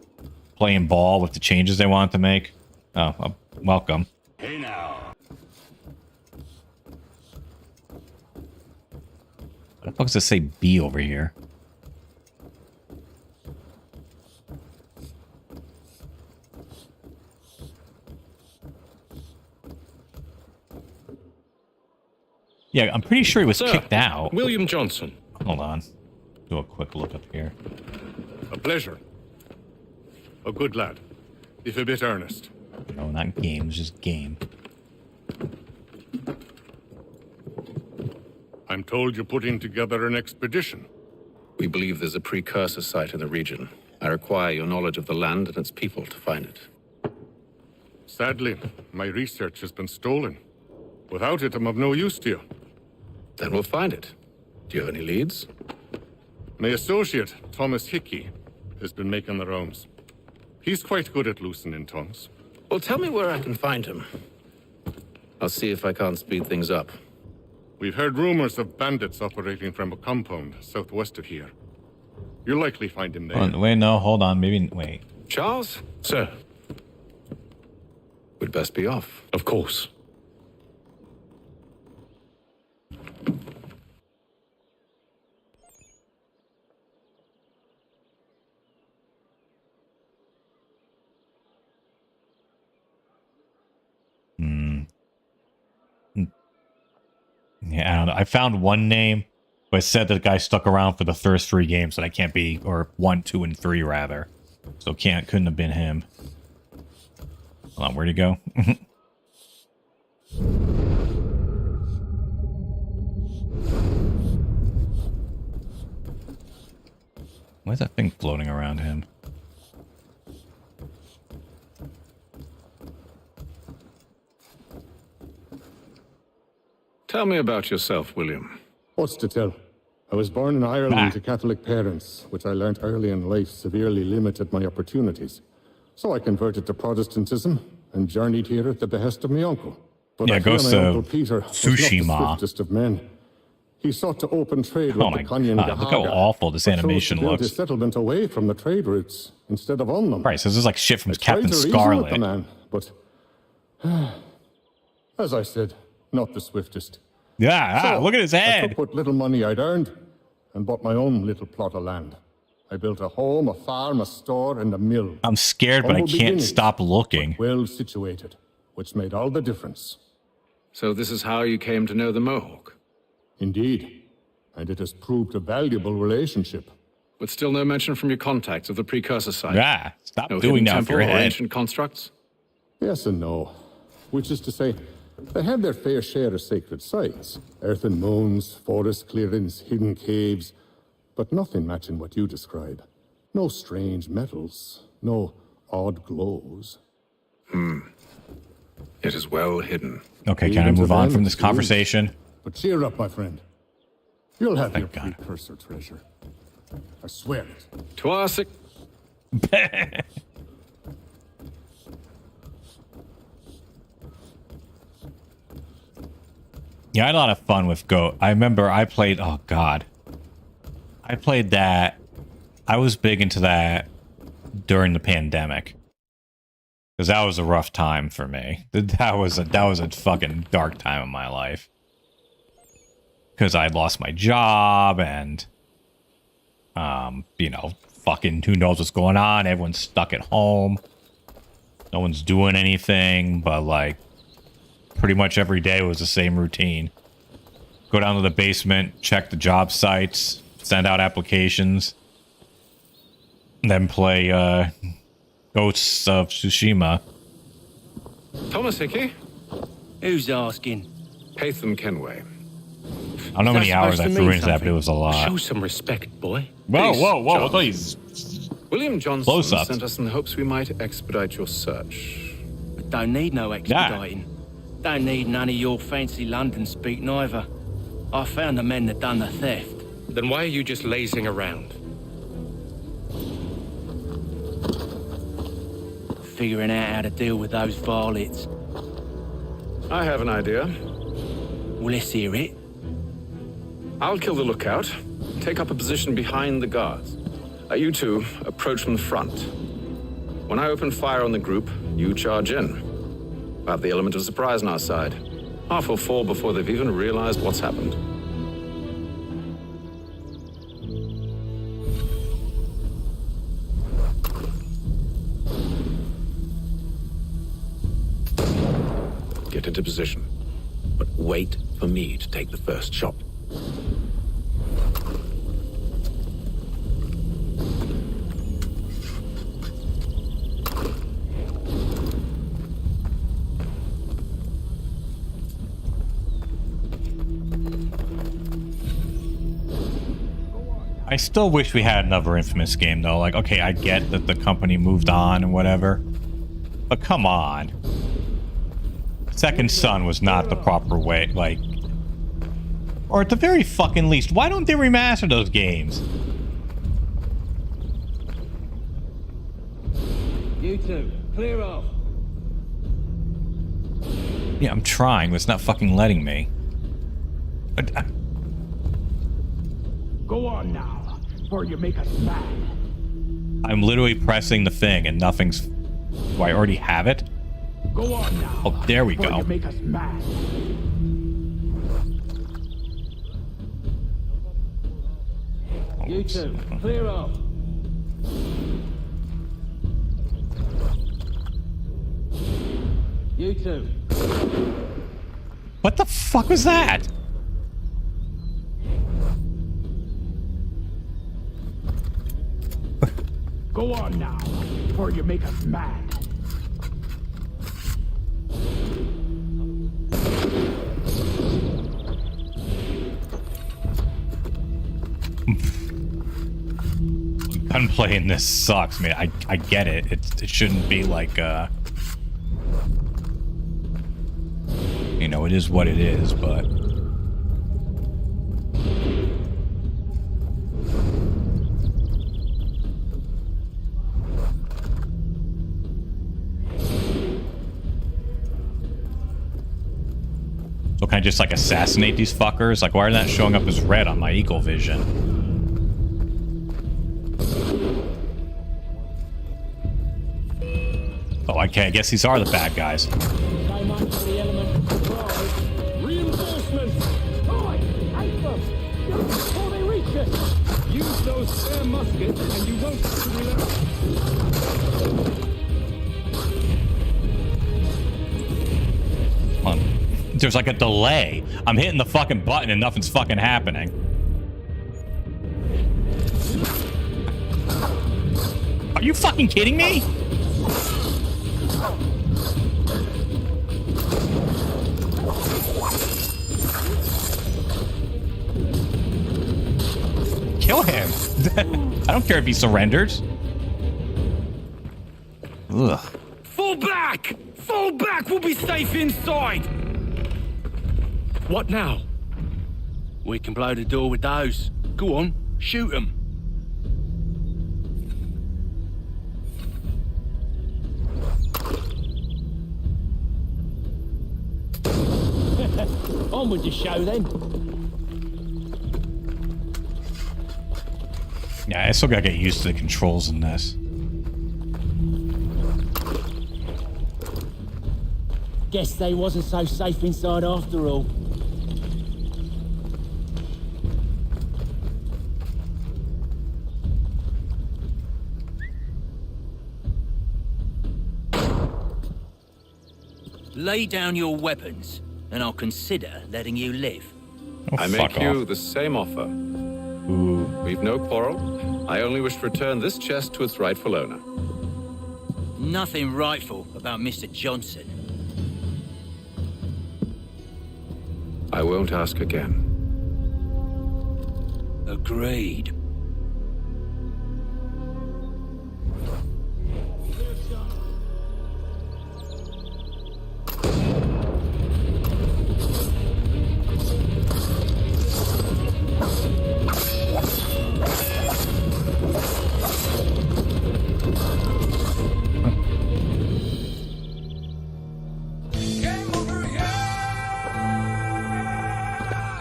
S3: playing ball with the changes they wanted to make? Oh, welcome.
S2: Hey now.
S3: What the fuck does it say B over here? Yeah, I'm pretty sure he was
S15: Sir,
S3: kicked out.
S15: William Johnson.
S3: Hold on. Do a quick look up here.
S15: A pleasure. A good lad, if a bit earnest.
S3: No, not games, just game.
S15: I'm told you're putting together an expedition.
S8: We believe there's a precursor site in the region. I require your knowledge of the land and its people to find it.
S15: Sadly, my research has been stolen. Without it, I'm of no use to you.
S8: Then we'll find it. Do you have any leads?
S15: My associate, Thomas Hickey, has been making the rounds. He's quite good at loosening tongues.
S8: Well, tell me where I can find him. I'll see if I can't speed things up.
S15: We've heard rumors of bandits operating from a compound southwest of here. You'll likely find him there.
S3: Wait, no, hold on. Maybe, wait.
S8: Charles?
S15: Sir,
S8: We'd best be off.
S15: of course.
S3: Yeah, I don't know. I found one name, but it said that the guy stuck around for the first 3 games, that I can't be, or 1, 2, and 3 rather. So couldn't have been him. Hold on, where'd he go? Why's that thing floating around him?
S8: Tell me about yourself, William.
S6: What's to tell? I was born in Ireland to Catholic parents, which I learnt early in life severely limited my opportunities. So I converted to Protestantism and journeyed here at the behest of my uncle. But
S3: Yeah,
S6: I fear
S3: goes
S6: my
S3: to
S6: uncle Peter was not the
S3: Tsushima.
S6: swiftest of men. He sought to open trade with
S3: Oh
S6: the
S3: my
S6: Kanyan
S3: God, look how
S6: Gahaga,
S3: awful this
S6: but chose
S3: animation
S6: to build
S3: looks.
S6: his settlement away from the trade routes instead of on them.
S3: Right, so this is like shit from
S6: I tried
S3: Captain
S6: to reason with
S3: Scarlet.
S6: the man, but as I said, not the swiftest.
S3: Yeah,
S6: So,
S3: look at his
S6: I
S3: head.
S6: took what little money I'd earned and bought my own little plot of land. I built a home, a farm, a store, and a mill.
S3: I'm scared, but I
S6: Humble
S3: can't
S6: beginnings,
S3: stop looking.
S6: Well situated, which made all the difference.
S8: So this is how you came to know the Mohawk?
S6: Indeed, and it has proved a valuable relationship.
S8: But still no mention from your contacts of the precursor site?
S3: Yeah, stop
S8: No
S3: doing
S8: hidden
S3: that with your
S8: temple or
S3: head.
S8: ancient constructs?
S6: Yes and no. Which is to say, they had their fair share of sacred sites. Earthen mounds, forest clearings, hidden caves, but nothing matching what you describe. No strange metals, no odd glows.
S8: It is well hidden.
S3: Okay, can I
S6: Even to
S3: move on
S6: them,
S3: from this
S6: it's
S3: conversation?
S6: But cheer up, my friend. You'll have
S3: Thank
S6: your
S3: God.
S6: precursor treasure. I swear it.
S8: To our sick.
S3: Yeah, I had a lot of fun with Goat. I remember I played, oh God. I played that. I was big into that during the pandemic. Because that was a rough time for me. That was a fucking dark time in my life. because I lost my job and, you know, fucking who knows what's going on. Everyone's stuck at home. No one's doing anything, but like pretty much every day was the same routine. Go down to the basement, check the job sites, send out applications, then play Ghosts of Tsushima.
S8: Thomas Hickey?
S12: Who's asking?
S8: Haytham Kenway.
S3: I don't know how many hours I threw into that, but it was a lot.
S15: Show some respect, boy.
S3: Whoa,
S8: Peace,
S3: whoa, whoa,
S8: John.
S3: please.
S8: William Johnson
S3: Close-ups.
S8: sent us in the hopes we might expedite your search.
S12: Don't need no expediting. Don't need none of your fancy London speak neither. I found the men that done the theft.
S15: Then why are you just lazing around?
S12: Figuring out how to deal with those varlets.
S8: I have an idea.
S12: Well, let's hear it.
S8: I'll kill the lookout, take up a position behind the guards. You two approach from the front. When I open fire on the group, you charge in. We'll have the element of surprise on our side. Half will fall before they've even realized what's happened. Get into position, but wait for me to take the first shot.
S3: I still wish we had another Infamous game, though. Like, okay, I get that the company moved on and whatever, but come on. Second Son was not the proper way, like... Or at the very fucking least, why don't they remaster those games?
S12: You two, clear off.
S3: Yeah, I'm trying, but it's not fucking letting me.
S10: Go on now, or you make us mad.
S3: I'm literally pressing the thing and nothing's... Do I already have it?
S10: Go on now.
S3: Oh, there we
S10: or
S3: go.
S10: You make us mad.
S12: You two, clear off. You two.
S3: What the fuck was that?
S10: Go on now, or you make us mad.
S3: Gunplay in this sucks, man. I get it. It shouldn't be like, you know, it is what it is, but... So can I just, like, assassinate these fuckers? Like, why are they not showing up as red on my Eagle Vision? Oh, okay, I guess these are the bad guys.
S10: So much for the element of surprise. Reinforcements! Boy, take them! Just before they reach us!
S15: Use those spare muskets and you won't have to reload.
S3: Come on. There's like a delay. I'm hitting the fucking button and nothing's fucking happening. Are you fucking kidding me? Kill him. I don't care if he surrenders. Ugh.
S12: Fall back! Fall back! We'll be safe inside!
S15: What now?
S12: We can blow the door with those. Go on, shoot them.
S10: On with the show then.
S3: Yeah, I still gotta get used to the controls in this.
S10: Guess they wasn't so safe inside after all.
S9: Lay down your weapons, and I'll consider letting you live.
S3: Oh,
S8: I make you the same offer.
S3: Ooh.
S8: We've no quarrel. I only wish to return this chest to its rightful owner.
S9: Nothing rightful about Mr. Johnson.
S8: I won't ask again.
S9: Agreed.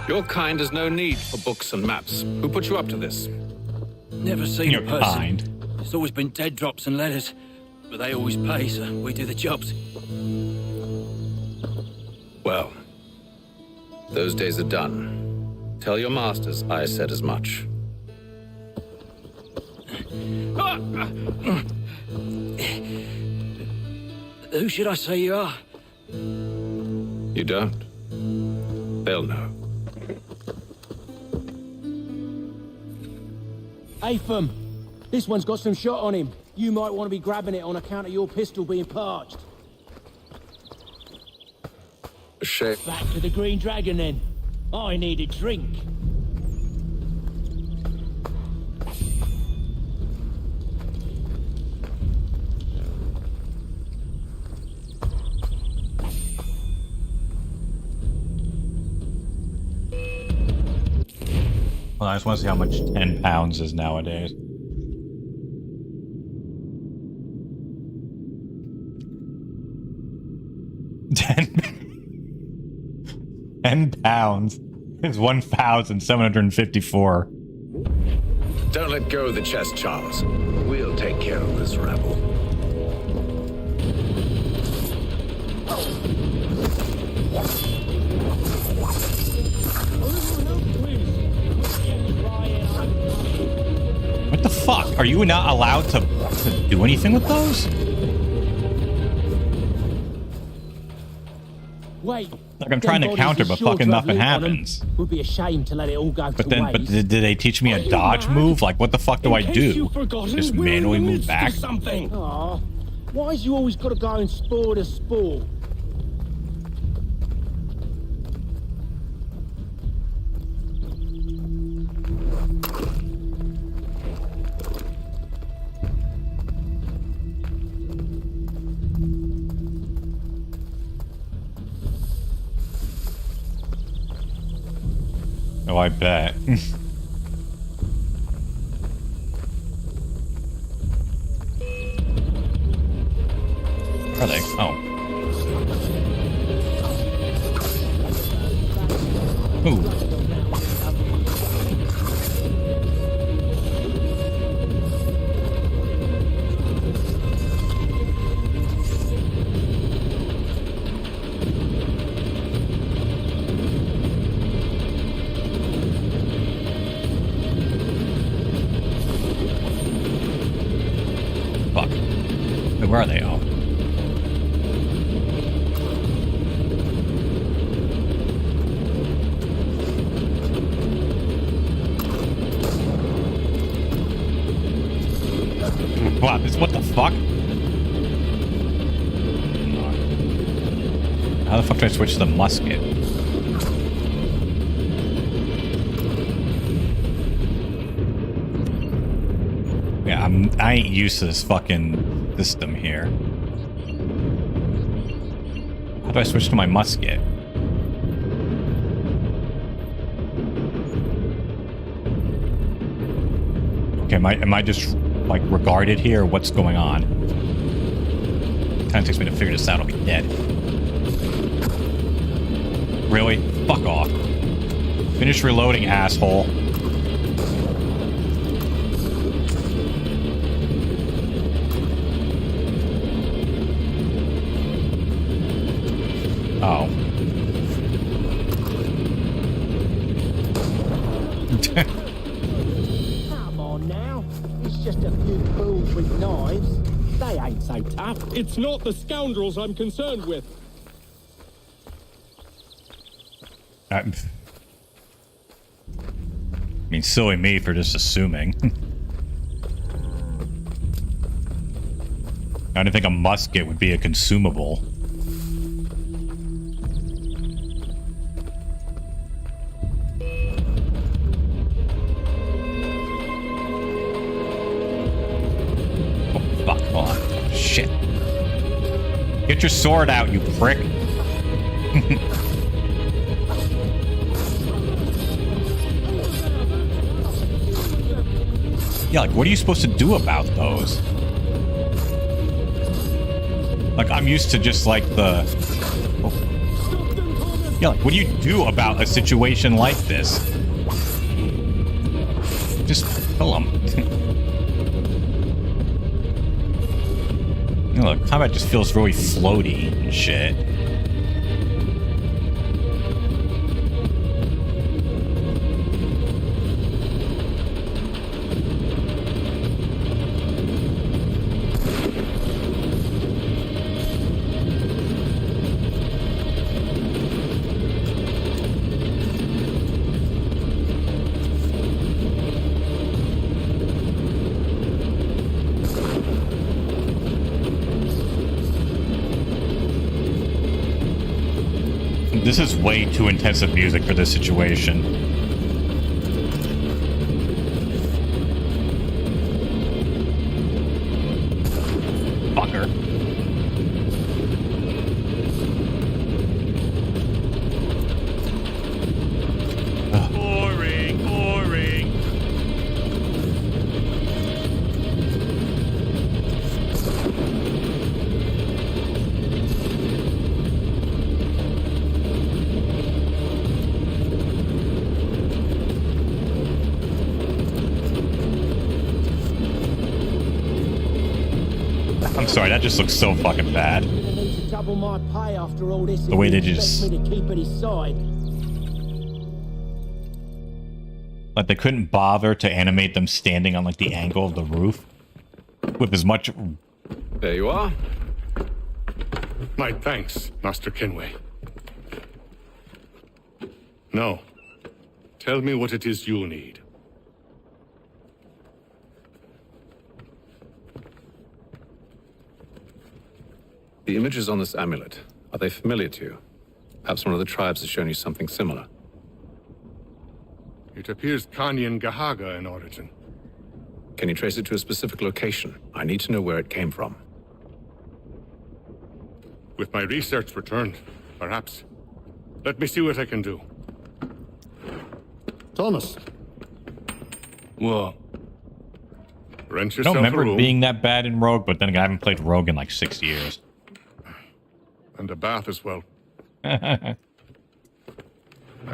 S8: Your kind has no need for books and maps. Who put you up to this?
S9: Never seen
S3: Your
S9: a person.
S3: kind.
S9: It's always been dead drops and letters. But they always pay, so we do the jobs.
S8: Well, those days are done. Tell your masters I said as much.
S9: Who should I say you are?
S8: You don't? They'll know.
S12: Atham, this one's got some shot on him. You might want to be grabbing it on account of your pistol being parched.
S8: Shame.
S12: Back to the Green Dragon then. I need a drink.
S3: Well, I just want to see how much 10 pounds is nowadays. £10 is 1,754.
S8: Don't let go of the chest, Charles. We'll take care of this rabble.
S3: What the fuck? Are you not allowed to do anything with those?
S12: Wait.
S3: Like I'm trying to counter, but fucking nothing happens.
S12: Would be a shame to let it all go
S3: But then, did they teach me a dodge move? Like, what the fuck do I do? Just manually move back?
S12: Something. Aw, why's you always got to go and spoil the sport?
S3: Oh, I bet. Where are they? Oh. Ooh. Fuck. Wait, where are they all? What the fuck? How the fuck do I switch to the musket? Yeah, I ain't used to this fucking system here. How do I switch to my musket? Okay, am I just like regarded here? What's going on? Kind of takes me to figure this out. I'll be dead. Really? Fuck off. Finish reloading, asshole. Oh.
S12: Come on now. It's just a few fools with knives. They ain't so tough.
S13: It's not the scoundrels I'm concerned with.
S3: I mean, silly me for just assuming. I don't think a musket would be a consumable. Oh, fuck. Hold on. Shit. Get your sword out, you prick. Yeah, like, what are you supposed to do about those? Like, I'm used to just, like, the... Oh. Yeah, like, what do you do about a situation like this? Just kill them. You know, the combat just feels really floaty and shit. This is way too intensive music for this situation. Fucker.
S15: Boring, boring.
S3: I'm sorry, that just looks so fucking bad.
S4: Double my pay after all this.
S3: The way they just...
S4: Me to keep at his side.
S3: Like, they couldn't bother to animate them standing on, like, the angle of the roof. With as much...
S8: There you are.
S6: My thanks, Master Kenway. Now, tell me what it is you'll need.
S8: The images on this amulet, are they familiar to you? Perhaps one of the tribes has shown you something similar.
S6: It appears Kanyan Gahaga in origin.
S8: Can you trace it to a specific location? I need to know where it came from.
S6: With my research returned, perhaps. Let me see what I can do. Thomas.
S15: What?
S6: Rent
S3: I
S6: yourself
S3: don't remember
S6: a room
S3: it being that bad in Rogue, but then again, I haven't played Rogue in like 6 years.
S6: and a bath as well. I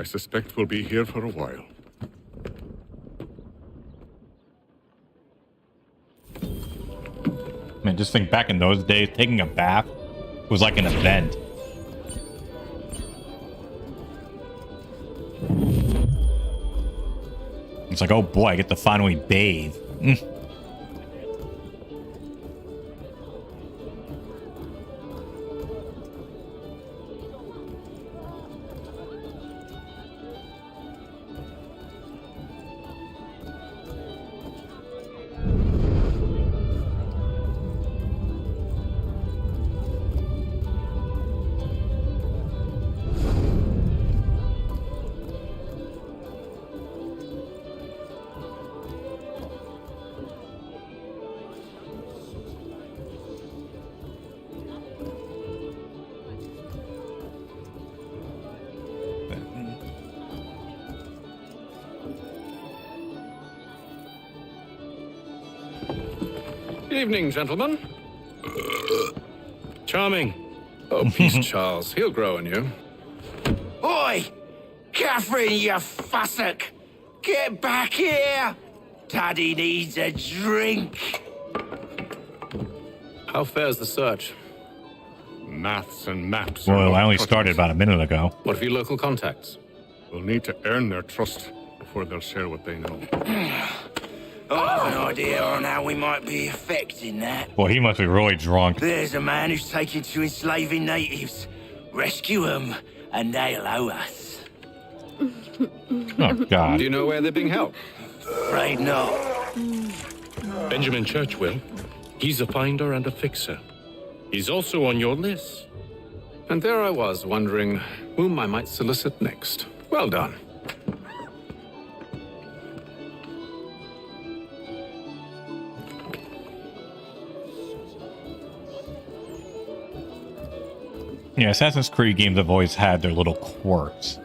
S6: suspect we'll be here for a while.
S3: I mean, just think back in those days, taking a bath was like an event. It's like, oh boy, I get to finally bathe.
S8: Evening, gentlemen.
S15: Charming.
S8: Oh, peace, Charles. He'll grow on you.
S12: Oi! Catherine, you fussock! Get back here! Daddy needs a drink.
S8: How fares the search?
S6: Maths and maps.
S3: Well, I only started about a minute ago.
S8: What of your local contacts?
S6: We'll need to earn their trust before they'll share what they know.
S12: I have an idea on how we might be affecting that.
S3: Boy, he must be really drunk.
S12: There's a man who's taken to enslaving natives. Rescue them, and they'll owe us.
S3: Oh, God.
S8: Do you know where they're being held?
S12: Right now.
S15: Benjamin Churchwill. He's a finder and a fixer. He's also on your list.
S8: And there I was, wondering whom I might solicit next. Well done.
S3: Yeah, Assassin's Creed games have always had their little quirks.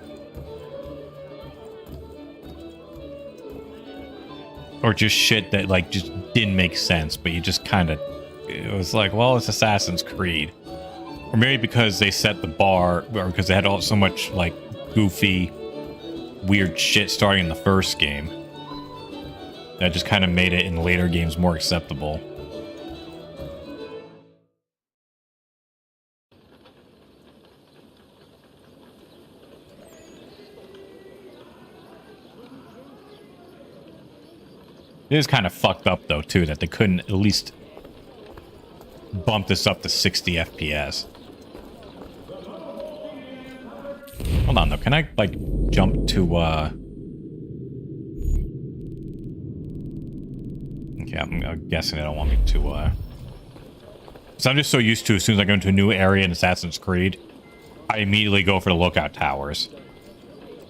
S3: Or just shit that, like, just didn't make sense, but you just kind of... It was like, well, it's Assassin's Creed. Or maybe because they set the bar, or because they had so much, like, goofy, weird shit starting in the first game. That just kind of made it in later games more acceptable. It is kind of fucked up, though, too, that they couldn't at least bump this up to 60 FPS. Hold on, though. Can I, like, jump to, Okay, I'm guessing they don't want me to, So I'm just so used to, as soon as I go into a new area in Assassin's Creed, I immediately go for the lookout towers.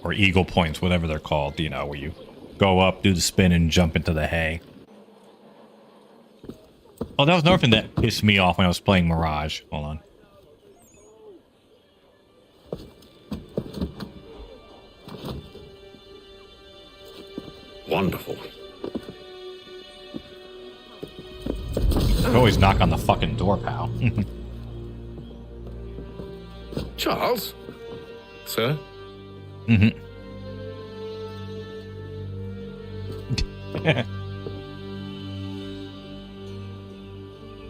S3: Or eagle points, whatever they're called, you know, where you go up, do the spin, and jump into the hay. Oh, that was another thing that pissed me off when I was playing Mirage. Hold on.
S8: Wonderful.
S3: You always knock on the fucking door, pal.
S8: Charles? Sir?
S3: Mm-hmm.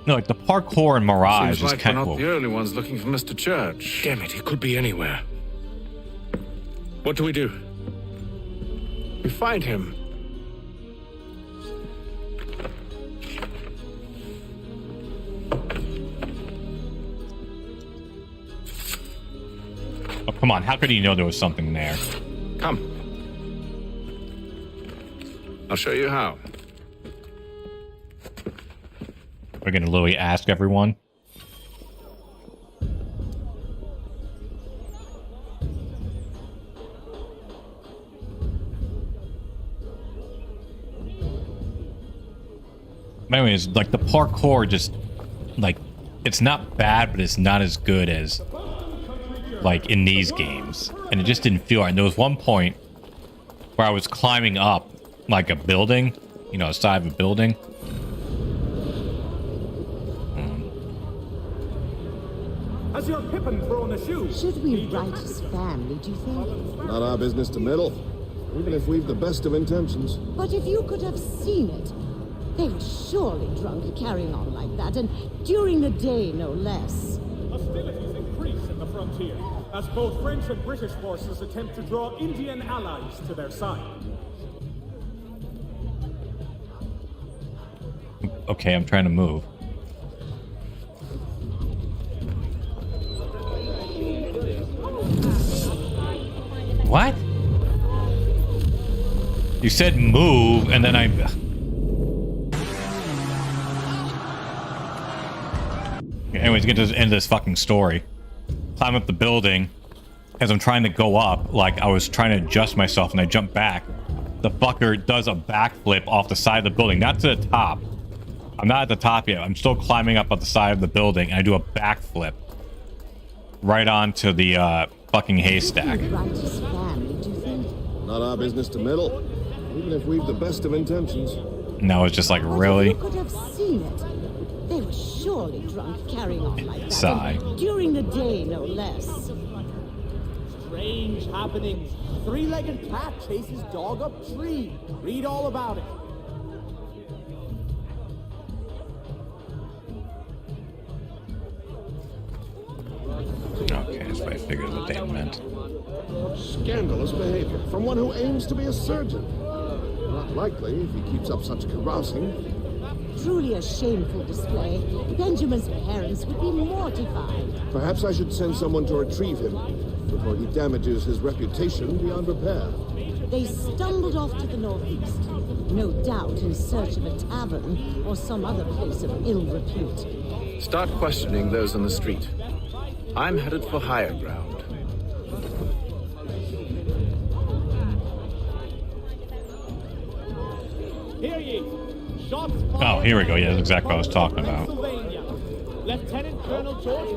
S3: No, like the parkour in Mirage
S8: Seems
S3: is
S8: like
S3: kind
S8: we're
S3: of...
S8: not the only ones looking for Mr. Church.
S15: Damn it, he could be anywhere. What do we do?
S8: We find him.
S3: Oh, come on. How could he know there was something there?
S8: Come. I'll show you how.
S3: We're going to literally ask everyone. But anyways, like the parkour just, like, it's not bad, but it's not as good as, like, in these games. And it just didn't feel right. And there was one point where I was climbing up, like, a building, you know, side of a building.
S16: Has your Pippin thrown a shoe?
S17: Should we write his family, do you think?
S6: Not our business to meddle, even if we've the best of intentions.
S17: But if you could have seen it, they were surely drunk carrying on like that, and during the day, no less.
S16: Hostilities increase in the frontier, as both French and British forces attempt to draw Indian allies to their side.
S3: Okay, I'm trying to move. What? You said move, and then I... Anyways, get to the end of this fucking story. Climb up the building. As I'm trying to go up, like, I was trying to adjust myself, and I jump back. The fucker does a backflip off the side of the building, not to the top. I'm not at the top yet. I'm still climbing up at the side of the building, and I do a backflip. Right onto the, fucking haystack.
S6: Not our business to meddle, even if we've the best of intentions.
S3: No, it's just like, really?
S17: You could have seen it. They were surely drunk carrying on like that.
S3: Sigh.
S17: And during the day, no less.
S16: Strange happenings. Three-legged cat chases dog up tree. Read all about it.
S3: Okay, that's what I figured what they meant.
S6: Scandalous behavior from one who aims to be a surgeon. Not likely if he keeps up such carousing.
S17: Truly a shameful display. Benjamin's parents would be mortified.
S6: Perhaps I should send someone to retrieve him.
S7: before he damages his reputation beyond repair.
S17: They stumbled off to the northeast, no doubt in search of a tavern or some other place of ill repute.
S8: Start questioning those on the street. I'm headed for higher ground.
S16: Hear ye! Shots
S3: Oh, here we go. Yeah, that's exactly what I was talking about.
S16: Pennsylvania. Lieutenant Colonel George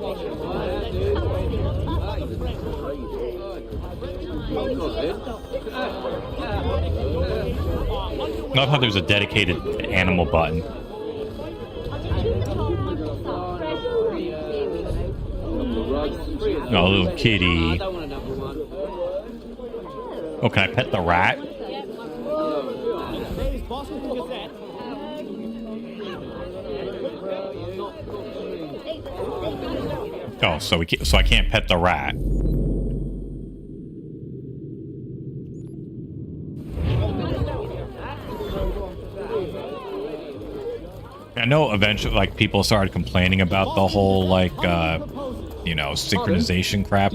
S3: Love how there's a dedicated animal button. Oh, little kitty. Oh, can I pet the rat? Oh, so I can't pet the rat. I know eventually, like, people started complaining about the whole, like, you know, synchronization crap.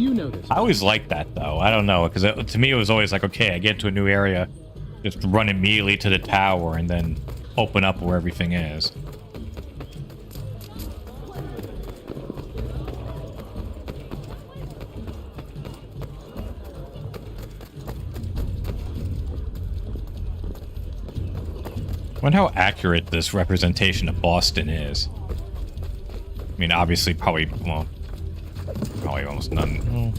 S3: I always liked that, though. I don't know, because to me it was always like, okay, I get to a new area, just run immediately to the tower, and then open up where everything is. I wonder how accurate this representation of Boston is. I mean, obviously, probably almost none.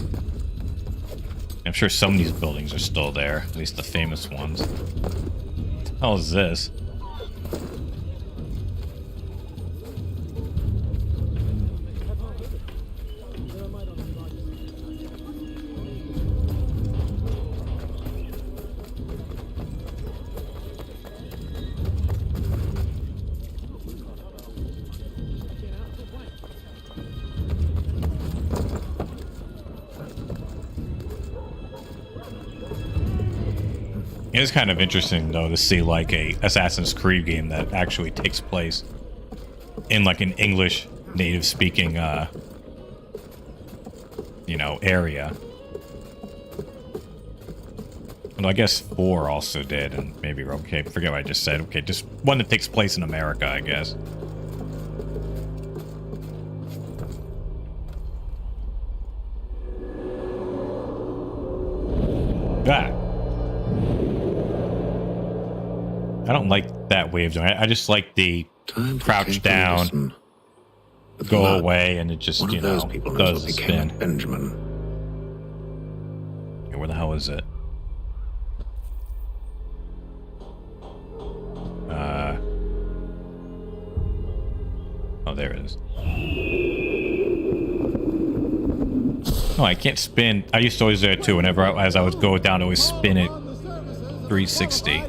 S3: I'm sure some of these buildings are still there, at least the famous ones. What the hell is this? It is kind of interesting, though, to see, like, a Assassin's Creed game that actually takes place in, like, an English native-speaking, you know, area. Well, I guess 4 also did, and maybe, okay, forget what I just said. Okay, just one that takes place in America, I guess. Ah. I don't like that way of doing it. I just like the crouch down, go away, and it just, you know, does the spin.
S8: Benjamin.
S3: Okay, where the hell is it? Oh, there it is. Oh, I can't spin. I used to always do it too. Whenever as I would go down, I always spin it 360.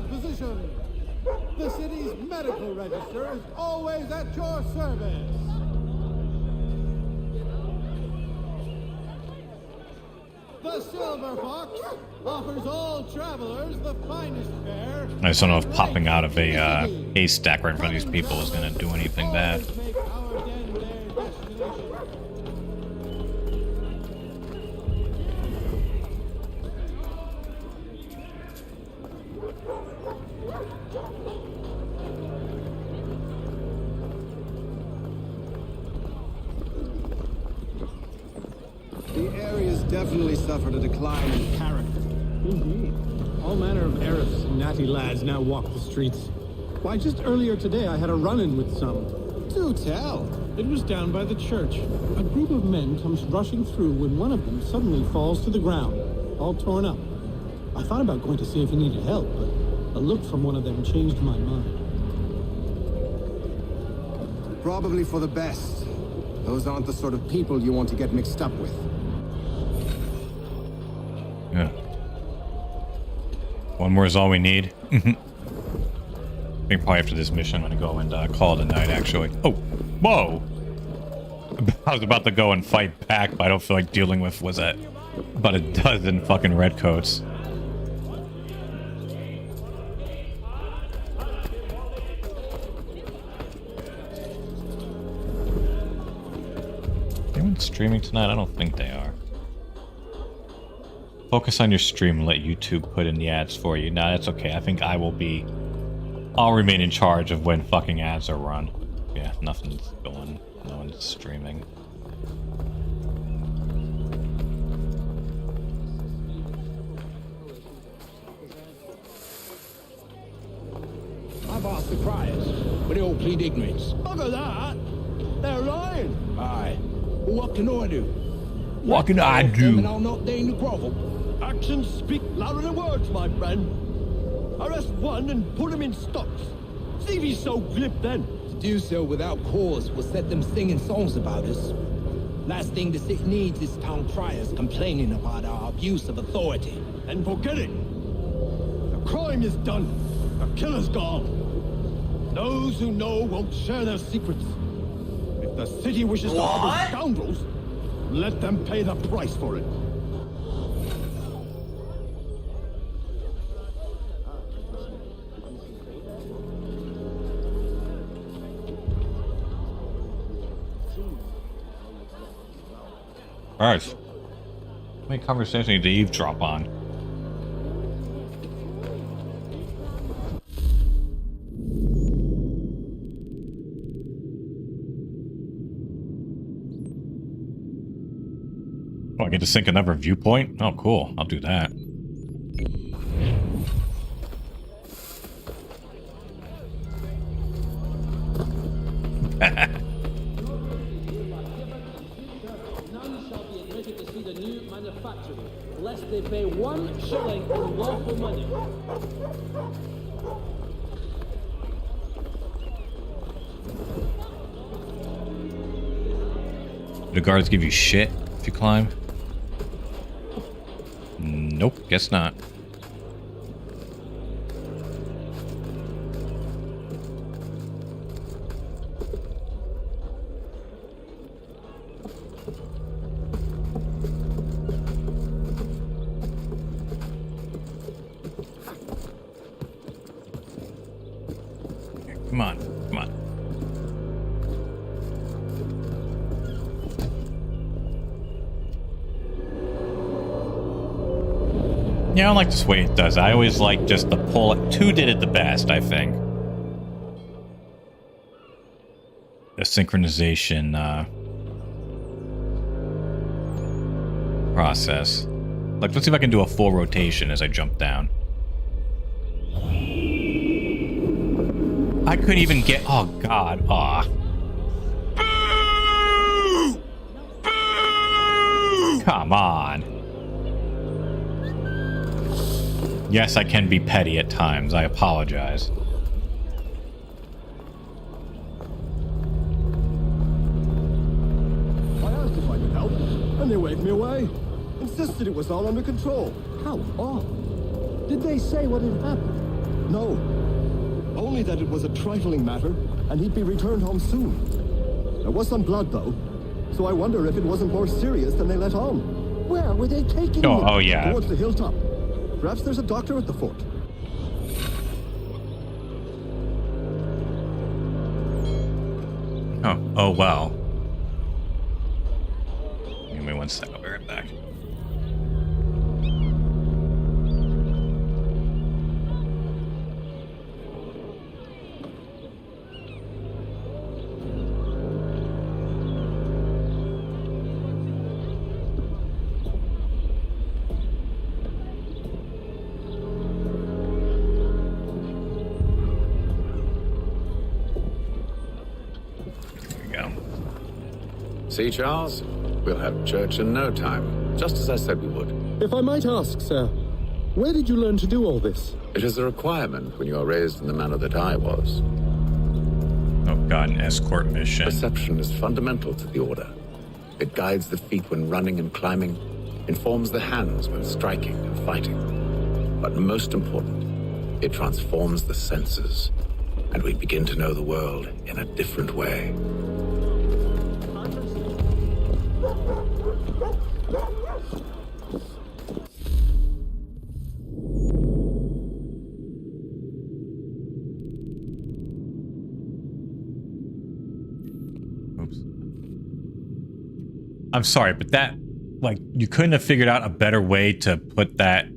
S4: The city's medical register is always at your service. The Silver Fox offers all travelers the finest fare.
S3: I just don't know if popping out of a haystack right in front of these people is going to do anything bad.
S18: The area's definitely suffered a decline in character.
S16: Indeed. All manner of Arifs and natty lads now walk the streets. Why, just earlier today I had a run-in with some.
S18: Do tell.
S16: It was down by the church. A group of men comes rushing through when one of them suddenly falls to the ground, all torn up. I thought about going to see if he needed help, but a look from one of them changed my mind.
S18: Probably for the best. Those aren't the sort of people you want to get mixed up with.
S3: Yeah. One more is all we need. I think probably after this mission, I'm going to go and call it a night, actually. Oh, whoa! I was about to go and fight back, but I don't feel like dealing with, was that about a dozen fucking redcoats. Anyone streaming tonight? I don't think they are. Focus on your stream and let YouTube put in the ads for you. No, that's okay. I think I'll remain in charge of when fucking ads are run. Yeah, nothing's going. No one's streaming.
S10: I've asked the criers, but they all plead ignorance. Bugger that! They're lying! Aye. Well, what can I do?
S3: What can I do?
S10: And I'll not deign to grovel.
S19: Actions speak louder than words, my friend. Arrest one and put him in stocks. See if he's so glib then.
S10: To do so without cause will set them singing songs about us. Last thing the city needs is town criers complaining about our abuse of authority.
S19: And forget it. The crime is done. The killer's gone. Those who know won't share their secrets. If the city wishes to harbor scoundrels, let them pay the price for it.
S3: Alright. How many conversations need to eavesdrop on? Oh, I get to sync another viewpoint? Oh, cool. I'll do that.
S20: Lest they pay 1 shilling in lawful money.
S3: Do guards give you shit if you climb? Nope, guess not. Come on, come on. Yeah, I don't like this way it does. I always like just the pull it. 2 did it the best, I think. The synchronization process. Like, let's see if I can do a full rotation as I jump down. I couldn't even get... Oh, God. Aw. Come on. Yes, I can be petty at times. I apologize.
S19: I asked if I could help, and they waved me away. Insisted it was all under control. How odd. Did they say what had happened? No. Only that it was a trifling matter, and he'd be returned home soon. There was some blood, though, so I wonder if it wasn't more serious than they let on. Where were they taking him?
S3: Oh, yeah.
S19: Towards the hilltop. Perhaps there's a doctor at the fort.
S3: Oh, well. Give me 1 second. I'll be right back.
S8: See, Charles? We'll have church in no time, just as I said we would.
S13: If I might ask, sir, where did you learn to do all this?
S8: It is a requirement when you are raised in the manner that I was.
S3: Oh, God, an escort mission.
S8: Perception is fundamental to the Order. It guides the feet when running and climbing, informs the hands when striking and fighting. But most important, it transforms the senses, and we begin to know the world in a different way.
S3: I'm sorry, but that like, you couldn't have figured out a better way to put that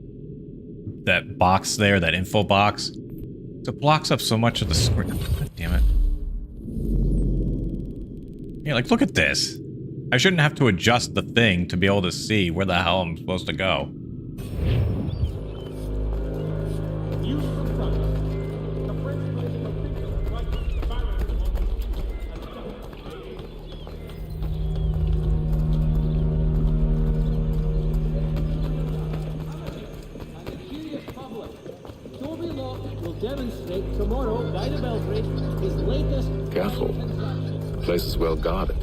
S3: box there, that info box. It blocks up so much of the screen. God damn it. Yeah, like, look at this. I shouldn't have to adjust the thing to be able to see where the hell I'm supposed to go.
S20: Demonstrate tomorrow by the Belfry his latest.
S8: Careful. The place is well guarded.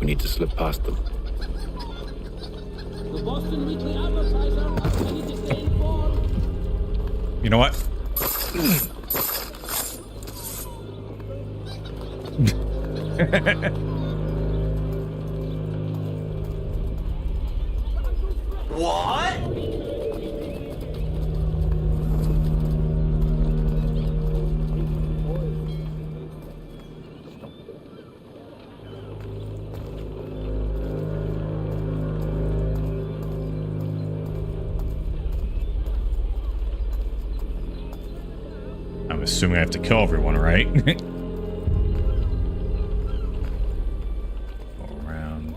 S8: We need to slip past them.
S20: The Boston Weekly Advertiser is ready to stay informed.
S3: You know what?
S1: What?
S3: I'm assuming I have to kill everyone, right? Go around.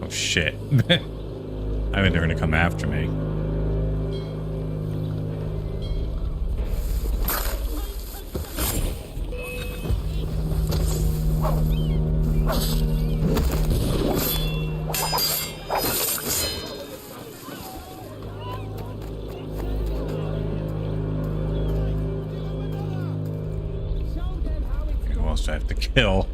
S3: Oh shit. I mean, they're gonna come after me. Who else do I have to kill?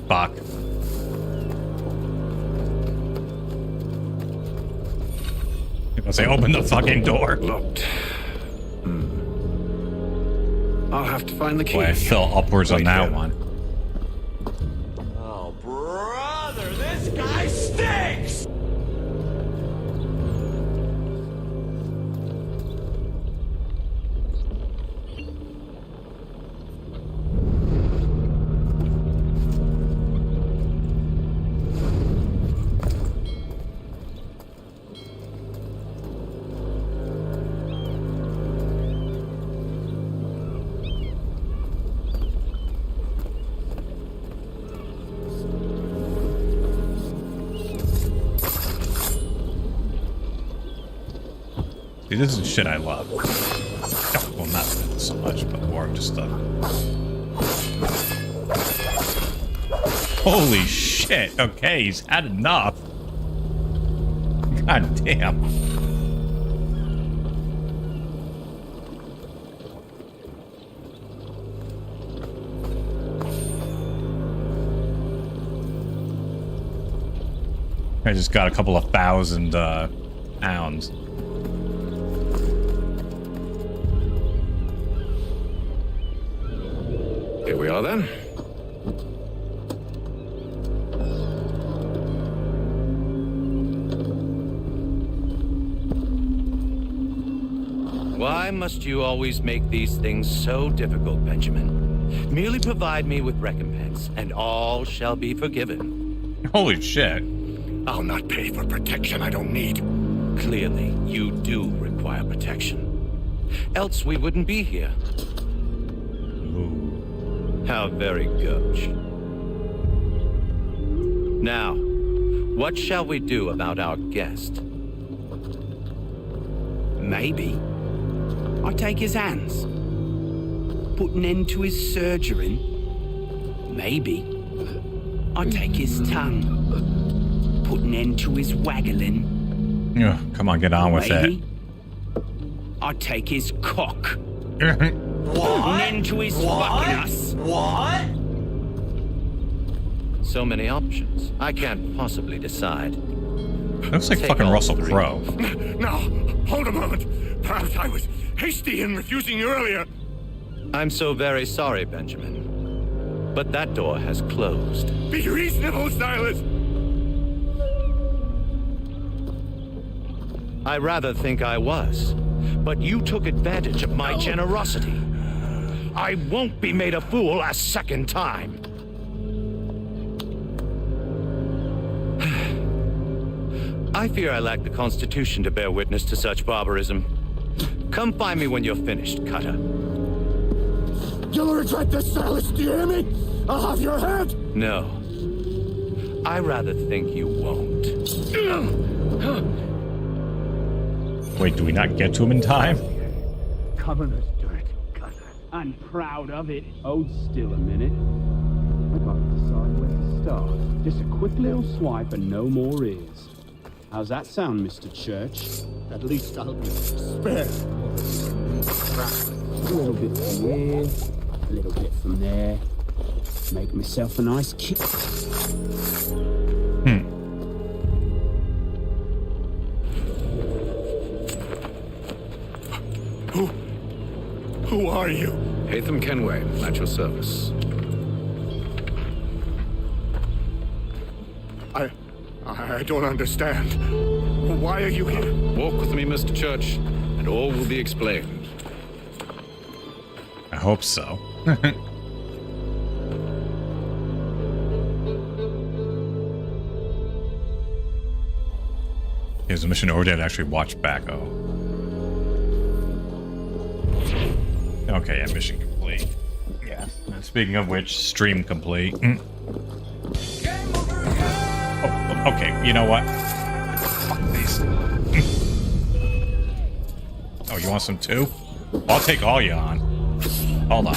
S3: Fuck. I'll say, open the fucking door.
S8: Locked. I'll have to find the key.
S3: Boy, I fell upwards on that one.
S1: Oh, brother, this guy stinks!
S3: See, this is shit I love. Well, not so much, but more of just stuff. Holy shit. Okay, he's had enough. God damn. I just got a couple of thousand pounds.
S8: Here we are then.
S9: Why must you always make these things so difficult, Benjamin? Merely provide me with recompense, and all shall be forgiven.
S3: Holy shit.
S11: I'll not pay for protection I don't need.
S9: Clearly, you do require protection. Else we wouldn't be here. How very gauche. Now, what shall we do about our guest?
S21: Maybe I take his hands, put an end to his surgery. Maybe I take his tongue, put an end to his waggling.
S3: Ugh, come on, get on with
S21: Maybe I take his cock,
S3: it.
S21: put an end to his fucking us.
S1: What?
S9: So many options. I can't possibly decide.
S3: Looks like
S9: Take
S3: fucking
S9: all
S3: Russell
S9: three.
S3: Crowe.
S11: Now, hold a moment. Perhaps I was hasty in refusing you earlier.
S9: I'm so very sorry, Benjamin. But that door has closed.
S11: Be reasonable, Silas.
S9: I rather think I was. But you took advantage of my generosity. I won't be made a fool a second time. I fear I lack the constitution to bear witness to such barbarism. Come find me when you're finished, Cutter.
S7: You'll regret this, Silas, do you hear me? I'll have your head!
S9: No. I rather think you won't.
S3: Wait, do we not get to him in time?
S20: Covenant's dirt, Cutter. I'm proud of it. Hold still a minute. I gotta decide where to start. Just a quick little swipe and no more is. How's that sound, Mr. Church?
S7: At least I'll be spared.
S20: A little bit from here, a little bit from there. Make myself a nice kick.
S11: Who are you?
S8: Hatham Kenway, at your service.
S11: I don't understand. Why are you here?
S8: Walk with me, Mr. Church, and all will be explained.
S3: I hope so. Is a mission or did I actually watch back? Oh. Okay, yeah, mission complete. Yeah. And speaking of which, stream complete. Oh, okay, you know what? Fuck these. Oh, you want some too? I'll take all you on. Hold on.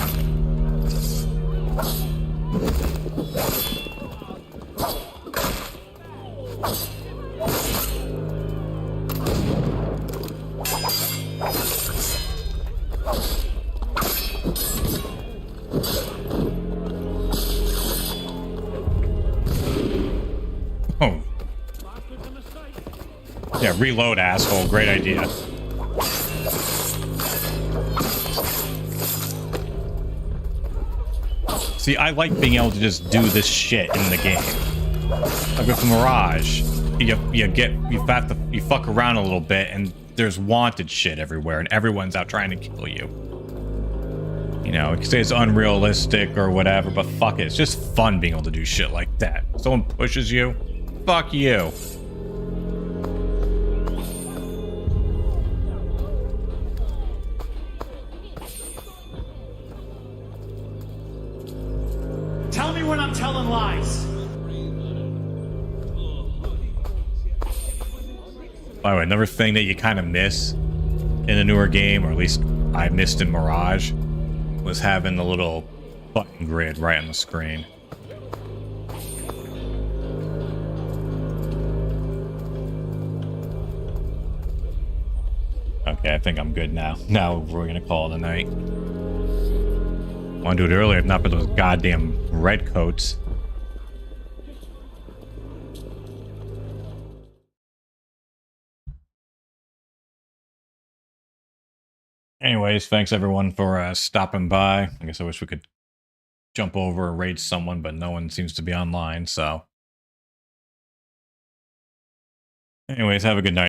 S3: Oh. Yeah, reload, asshole. Great idea. See, I like being able to just do this shit in the game. Like with Mirage, you fuck around a little bit, and there's wanted shit everywhere, and everyone's out trying to kill you. You know, it can say it's unrealistic or whatever, but fuck it, it's just fun being able to do shit like that. Someone pushes you, fuck you.
S1: Tell me when I'm telling lies.
S3: By the way, another thing that you kind of miss in a newer game, or at least I missed in Mirage, was having the little button grid right on the screen. Okay, I think I'm good now. Now we're gonna call it a night. Want to do it earlier, if not for those goddamn redcoats. Anyways, thanks everyone for stopping by. I guess I wish we could jump over and raid someone, but no one seems to be online, so. Anyways, have a good night.